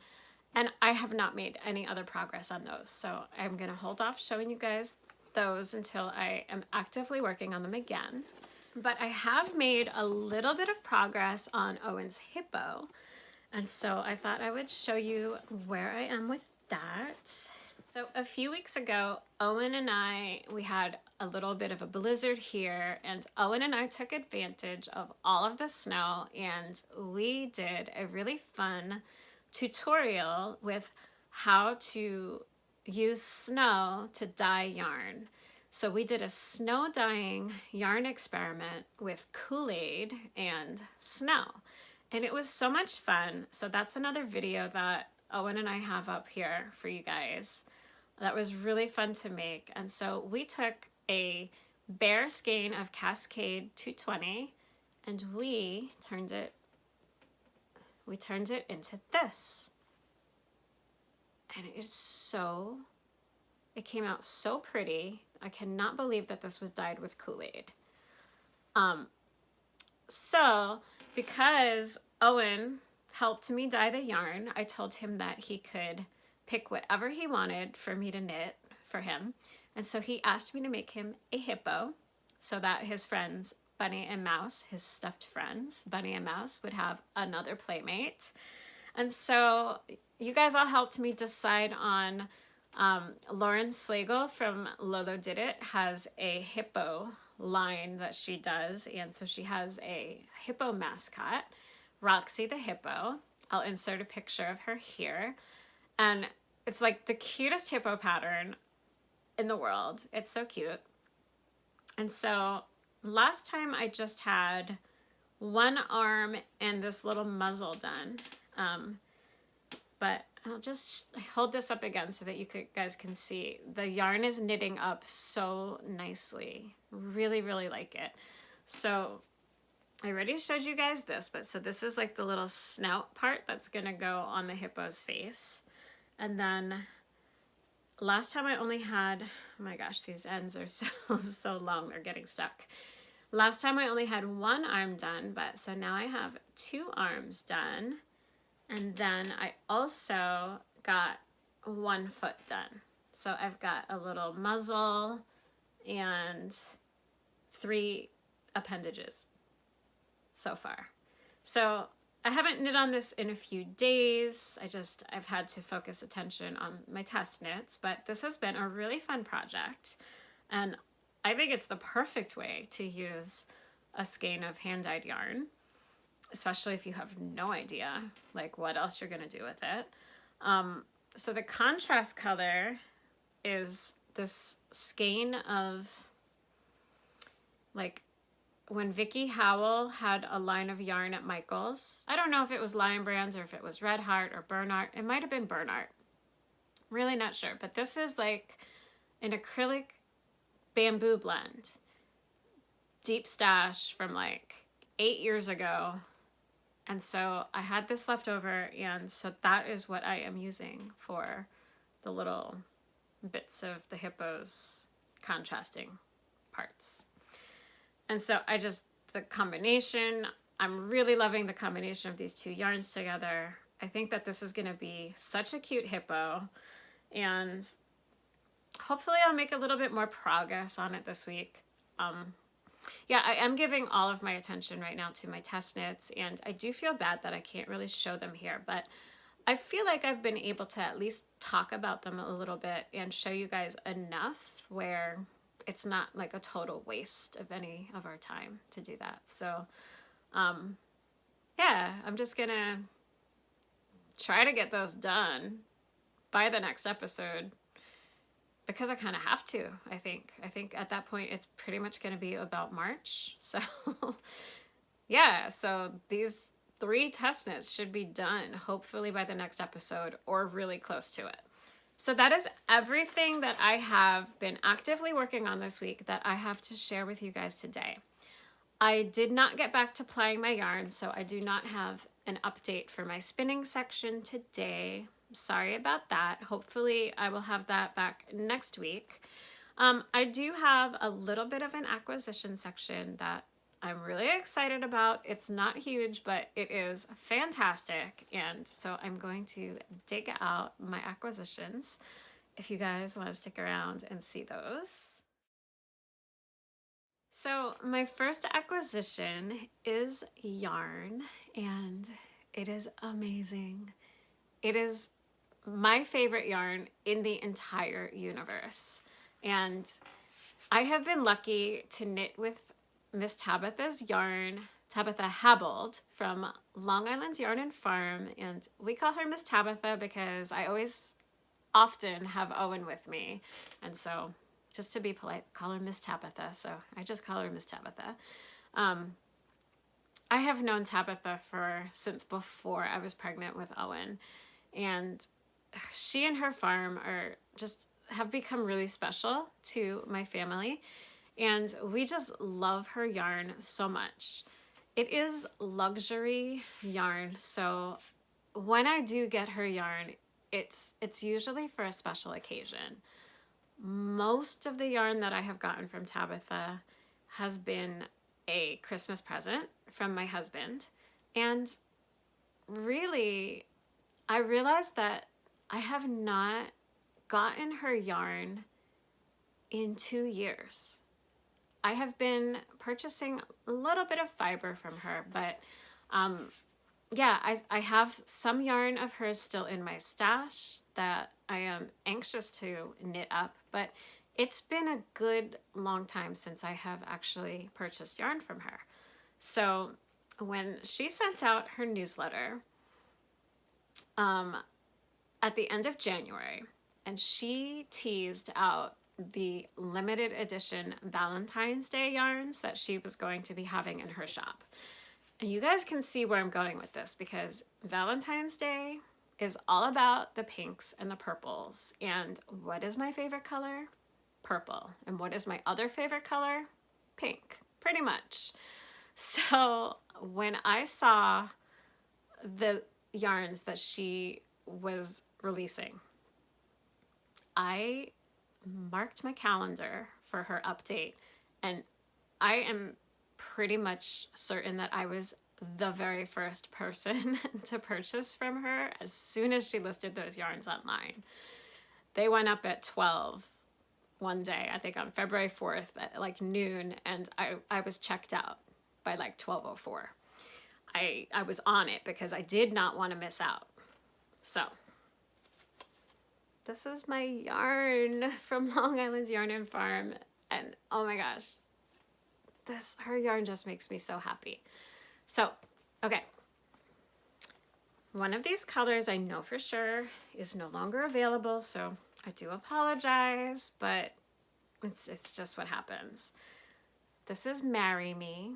and I have not made any other progress on those. So I'm going to hold off showing you guys those until I am actively working on them again. But I have made a little bit of progress on Owen's Hippo, and so I thought I would show you where I am with that. So a few weeks ago, Owen and we had a little bit of a blizzard here, and Owen and I took advantage of all of the snow, and we did a really fun tutorial with how to use snow to dye yarn. So we did a snow dyeing yarn experiment with Kool-Aid and snow, and it was so much fun. So that's another video that Owen and I have up here for you guys. That was really fun to make. And so we took a bare skein of Cascade 220 and we turned it into this. And it came out so pretty. I cannot believe that this was dyed with Kool-Aid. So because Owen helped me dye the yarn, I told him that he could pick whatever he wanted for me to knit for him. And so he asked me to make him a hippo so that his friends, Bunny and Mouse, his stuffed friends, Bunny and Mouse, would have another playmate. And so you guys all helped me decide on Lauren Slagle from Lolo Did It has a hippo line that she does. And so she has a hippo mascot, Roxy the hippo. I'll insert a picture of her here. And it's like the cutest hippo pattern in the world. It's so cute. And so last time I just had one arm and this little muzzle done. But I'll just hold this up again so that you guys can see. The yarn is knitting up so nicely. Really, really like it. So I already showed you guys this, but so this is like the little snout part that's gonna go on the hippo's face. And then last time I only had, oh my gosh, these ends are so long, they're getting stuck. Last time I only had one arm done, but so now I have 2 arms done. And then I also got 1 foot done. So I've got a little muzzle and 3 appendages so far. So I haven't knit on this in a few days. I've had to focus attention on my test knits, but this has been a really fun project. And I think it's the perfect way to use a skein of hand-dyed yarn, especially if you have no idea like what else you're gonna do with it. So the contrast color is this skein of, like, when Vicky Howell had a line of yarn at Michael's. I don't know if it was Lion Brands or if it was Red Heart or Bernard. It might have been Bernard. Really not sure. But this is like an acrylic bamboo blend. Deep stash from like 8 years ago. And so I had this left over, and so that is what I am using for the little bits of the hippo's contrasting parts. And so the combination, I'm really loving the combination of these 2 yarns together. I think that this is gonna be such a cute hippo, and hopefully I'll make a little bit more progress on it this week. Yeah, I am giving all of my attention right now to my test knits, and I do feel bad that I can't really show them here, but I feel like I've been able to at least talk about them a little bit and show you guys enough where it's not like a total waste of any of our time to do that. So, yeah, I'm just gonna try to get those done by the next episode, because I kind of have to, I think. I think at that point it's pretty much going to be about March. So yeah, so these 3 test knits should be done hopefully by the next episode or really close to it. So that is everything that I have been actively working on this week that I have to share with you guys today. I did not get back to plying my yarn, so I do not have an update for my spinning section today. Sorry about that. Hopefully I will have that back next week. I do have a little bit of an acquisition section that I'm really excited about. It's not huge, but it is fantastic. And so I'm going to dig out my acquisitions if you guys want to stick around and see those. So my first acquisition is yarn, and it is amazing. It is my favorite yarn in the entire universe. And I have been lucky to knit with Miss Tabitha's yarn, Tabitha Habold from Long Island Yarn and Farm. And we call her Miss Tabitha because I often have Owen with me. And so just to be polite, call her Miss Tabitha. So I just call her Miss Tabitha. I have known Tabitha since before I was pregnant with Owen. And she and her farm have become really special to my family, and we just love her yarn so much. It is luxury yarn, so when I do get her yarn, it's usually for a special occasion. Most of the yarn that I have gotten from Tabitha has been a Christmas present from my husband, and really I realized that I have not gotten her yarn in 2 years. I have been purchasing a little bit of fiber from her, but yeah, I have some yarn of hers still in my stash that I am anxious to knit up, but it's been a good long time since I have actually purchased yarn from her. So when she sent out her newsletter, at the end of January, and she teased out the limited edition Valentine's Day yarns that she was going to be having in her shop. And you guys can see where I'm going with this, because Valentine's Day is all about the pinks and the purples. And what is my favorite color? Purple. And what is my other favorite color? Pink, pretty much. So when I saw the yarns that she was releasing, I marked my calendar for her update, and I am pretty much certain that I was the very first person to purchase from her as soon as she listed those yarns online. They went up at 12 one day, I think on February 4th at like noon, and I was checked out by like 12:04. I was on it because I did not want to miss out. So this is my yarn from Long Island's Yarn and Farm, and oh my gosh, her yarn just makes me so happy. So, okay. One of these colors I know for sure is no longer available, so I do apologize, but it's just what happens. This is Marry Me.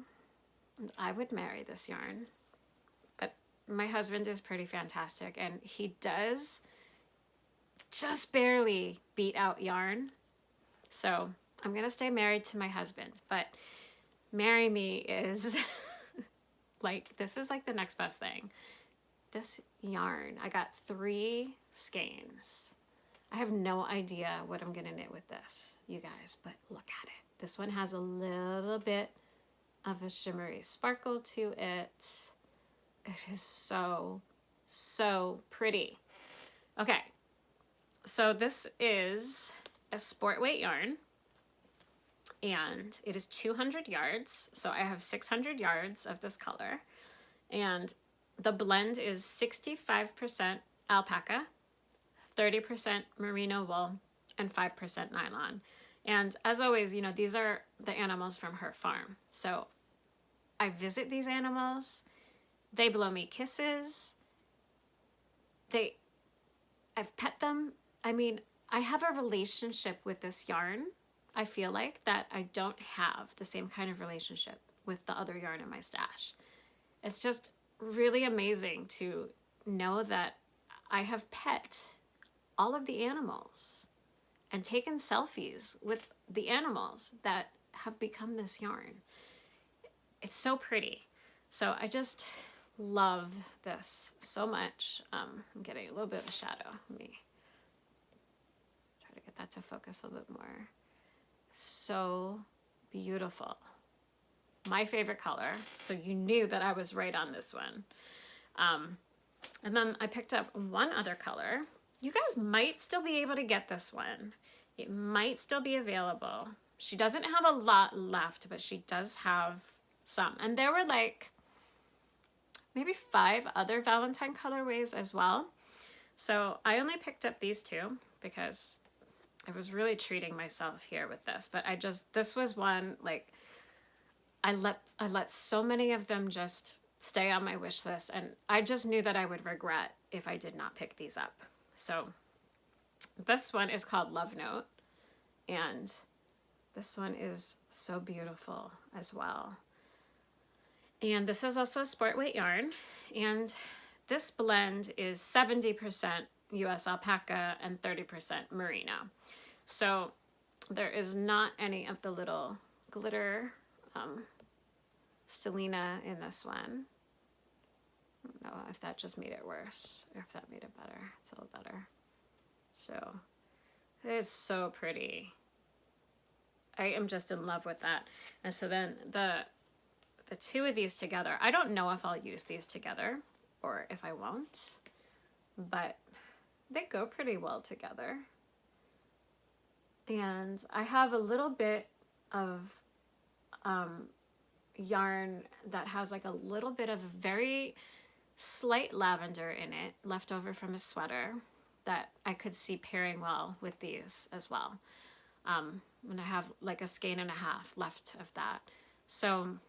I would marry this yarn, but my husband is pretty fantastic, and he does just barely beat out yarn. So I'm going to stay married to my husband, but Marry Me is like, this is like the next best thing. This yarn, I got 3 skeins. I have no idea what I'm going to knit with this, you guys, but look at it. This one has a little bit of a shimmery sparkle to it. It is so, so pretty. Okay, so this is a sport weight yarn, and it is 200 yards. So I have 600 yards of this color, and the blend is 65% alpaca, 30% merino wool, and 5% nylon. And as always, you know, these are the animals from her farm. So I visit these animals. They blow me kisses. I've pet them. I mean, I have a relationship with this yarn. I feel like that I don't have the same kind of relationship with the other yarn in my stash. It's just really amazing to know that I have pet all of the animals and taken selfies with the animals that have become this yarn. It's so pretty. So I just love this so much. I'm getting a little bit of a shadow. Let me try to get that to focus a little bit more. So beautiful. My favorite color. So you knew that I was right on this one. And then I picked up one other color. You guys might still be able to get this one. It might still be available. She doesn't have a lot left, but she does have some. And there were like maybe 5 other Valentine colorways as well. So I only picked up these 2 because I was really treating myself here with this. But this was one, like, I let so many of them just stay on my wish list, and I just knew that I would regret if I did not pick these up. So this one is called Love Note, and this one is so beautiful as well. And this is also a sport weight yarn, and this blend is 70% US alpaca and 30% merino. So there is not any of the little glitter stellina in this one. I don't know if that just made it worse or if that made it better. It's a little better. So it is so pretty. I am just in love with that. And so then the 2 of these together, I don't know if I'll use these together or if I won't, but they go pretty well together. And I have a little bit of yarn that has like a little bit of very slight lavender in it, left over from a sweater, that I could see pairing well with these as well. And I have like a skein and a half left of that. So I'm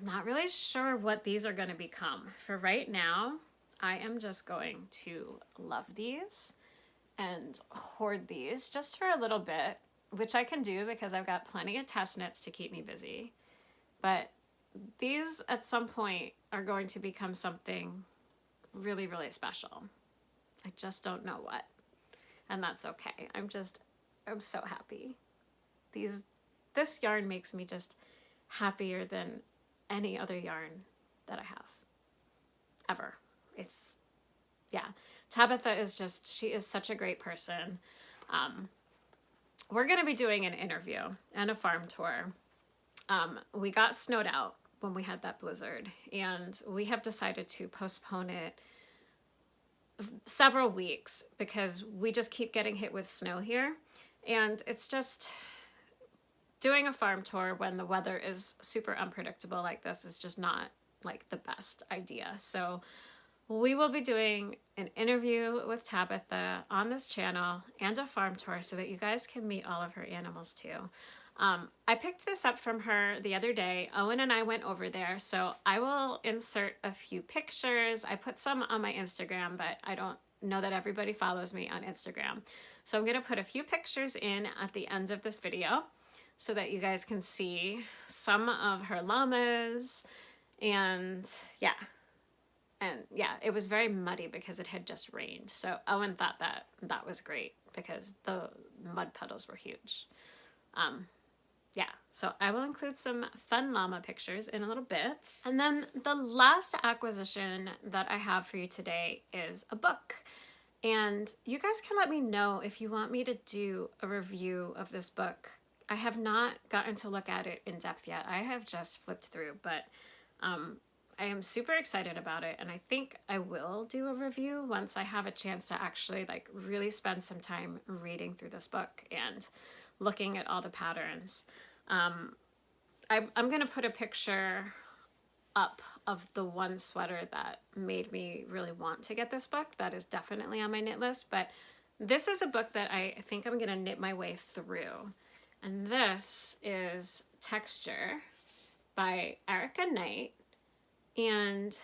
not really sure what these are going to become. For right now, I am just going to love these and hoard these just for a little bit. which I can do because I've got plenty of test knits to keep me busy. But these at some point are going to become something really, really special. I just don't know what. And that's okay. I'm so happy. This yarn makes me just happier than any other yarn that I have ever. Yeah. Tabitha is she is such a great person. We're going to be doing an interview and a farm tour. We got snowed out when we had that blizzard, and we have decided to postpone it several weeks because we just keep getting hit with snow here. And it's just doing a farm tour when the weather is super unpredictable like this is just not like the best idea. So we will be doing an interview with Tabitha on this channel and a farm tour so that you guys can meet all of her animals too. I picked this up from her the other day. Owen and I went over there, so I will insert a few pictures. I put some on my Instagram, but I don't know that everybody follows me on Instagram. So I'm going to put a few pictures in at the end of this video so that you guys can see some of her llamas. And yeah, it was very muddy because it had just rained. So Owen thought that was great because the mud puddles were huge. Yeah, so I will include some fun llama pictures in a little bit. And then the last acquisition that I have for you today is a book. And you guys can let me know if you want me to do a review of this book. I have not gotten to look at it in depth yet. I have just flipped through, but I am super excited about it. And I think I will do a review once I have a chance to actually like really spend some time reading through this book and looking at all the patterns. I'm going to put a picture up of the one sweater that made me really want to get this book. That is definitely on my knit list, but this is a book that I think I'm going to knit my way through. And this is Texture by Erica Knight. And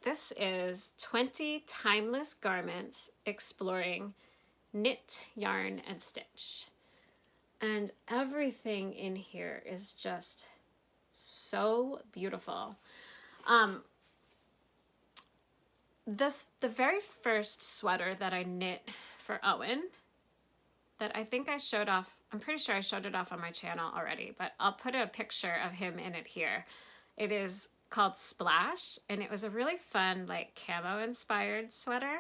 this is 20 timeless garments exploring knit, yarn, and stitch. And everything in here is just so beautiful. The very first sweater that I knit for Owen, that I think I showed off, I'm pretty sure I showed it off on my channel already, but I'll put a picture of him in it here. It is called Splash, and it was a really fun, like, camo-inspired sweater.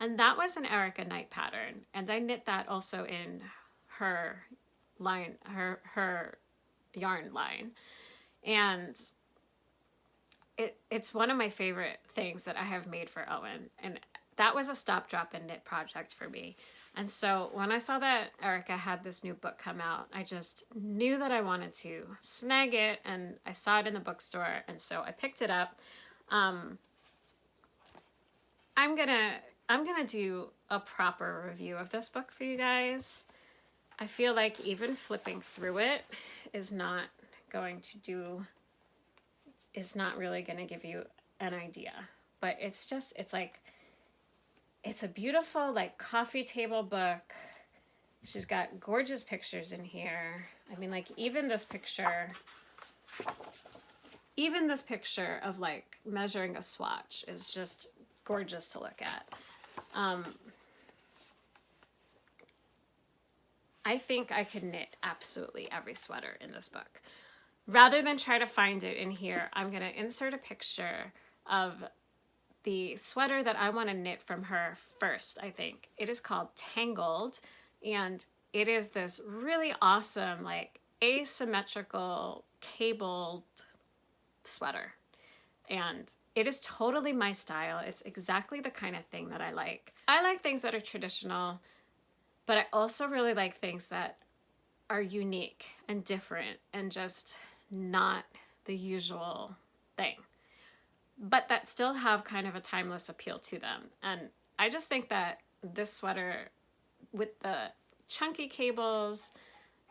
And that was an Erica Knight pattern, and I knit that also in her line, her yarn line. And it's one of my favorite things that I have made for Owen, and that was a stop, drop, and knit project for me. And so when I saw that Erica had this new book come out, I just knew that I wanted to snag it, and I saw it in the bookstore, and so I picked it up. I'm gonna do a proper review of this book for you guys. I feel like even flipping through it is not really gonna give you an idea. But it's a beautiful, like, coffee table book. She's got gorgeous pictures in here. I mean, like, even this picture of, like, measuring a swatch is just gorgeous to look at. I think I could knit absolutely every sweater in this book. Rather than try to find it in here, I'm going to insert a picture of the sweater that I want to knit from her first, I think. It is called Tangled, and it is this really awesome, like, asymmetrical cabled sweater. And it is totally my style. It's exactly the kind of thing that I like. I like things that are traditional, but I also really like things that are unique and different and just not the usual thing, but that still have kind of a timeless appeal to them. And I just think that this sweater, with the chunky cables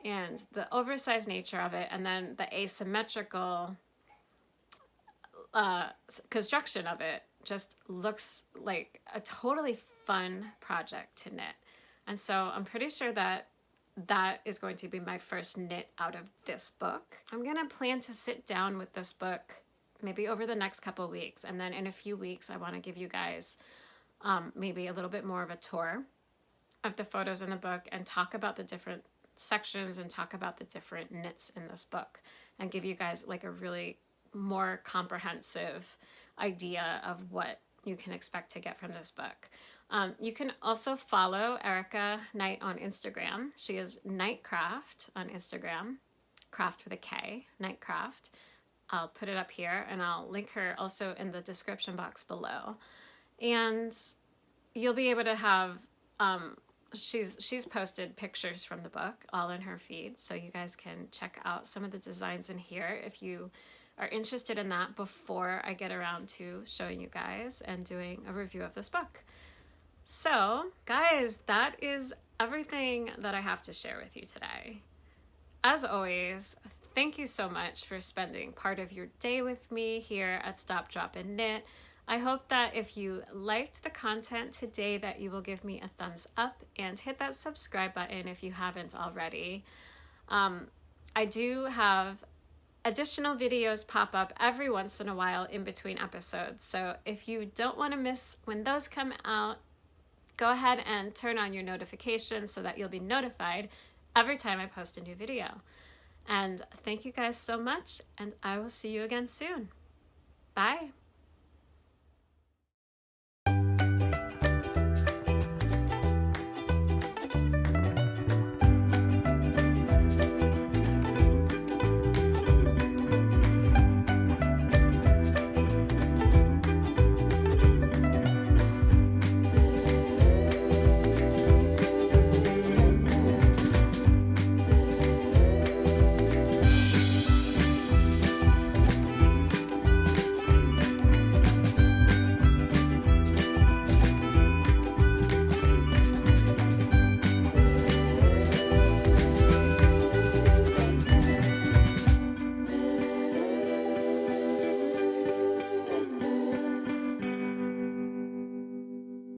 and the oversized nature of it, and then the asymmetrical construction of it, just looks like a totally fun project to knit. And so I'm pretty sure that that is going to be my first knit out of this book. I'm gonna plan to sit down with this book maybe over the next couple of weeks, and then in a few weeks I want to give you guys maybe a little bit more of a tour of the photos in the book and talk about the different sections and talk about the different knits in this book and give you guys like a really more comprehensive idea of what you can expect to get from this book. You can also follow Erica Knight on Instagram. She is KnightCroft on Instagram, craft with a K, KnightCroft. I'll put it up here and I'll link her also in the description box below. And you'll be able to have, she's posted pictures from the book all in her feed, so you guys can check out some of the designs in here if you are interested in that before I get around to showing you guys and doing a review of this book. So guys, that is everything that I have to share with you today. As always, thank you so much for spending part of your day with me here at Stop, Drop, and Knit. I hope that if you liked the content today that you will give me a thumbs up and hit that subscribe button if you haven't already. I do have additional videos pop up every once in a while in between episodes, so if you don't want to miss when those come out, go ahead and turn on your notifications so that you'll be notified every time I post a new video. And thank you guys so much, and I will see you again soon. Bye.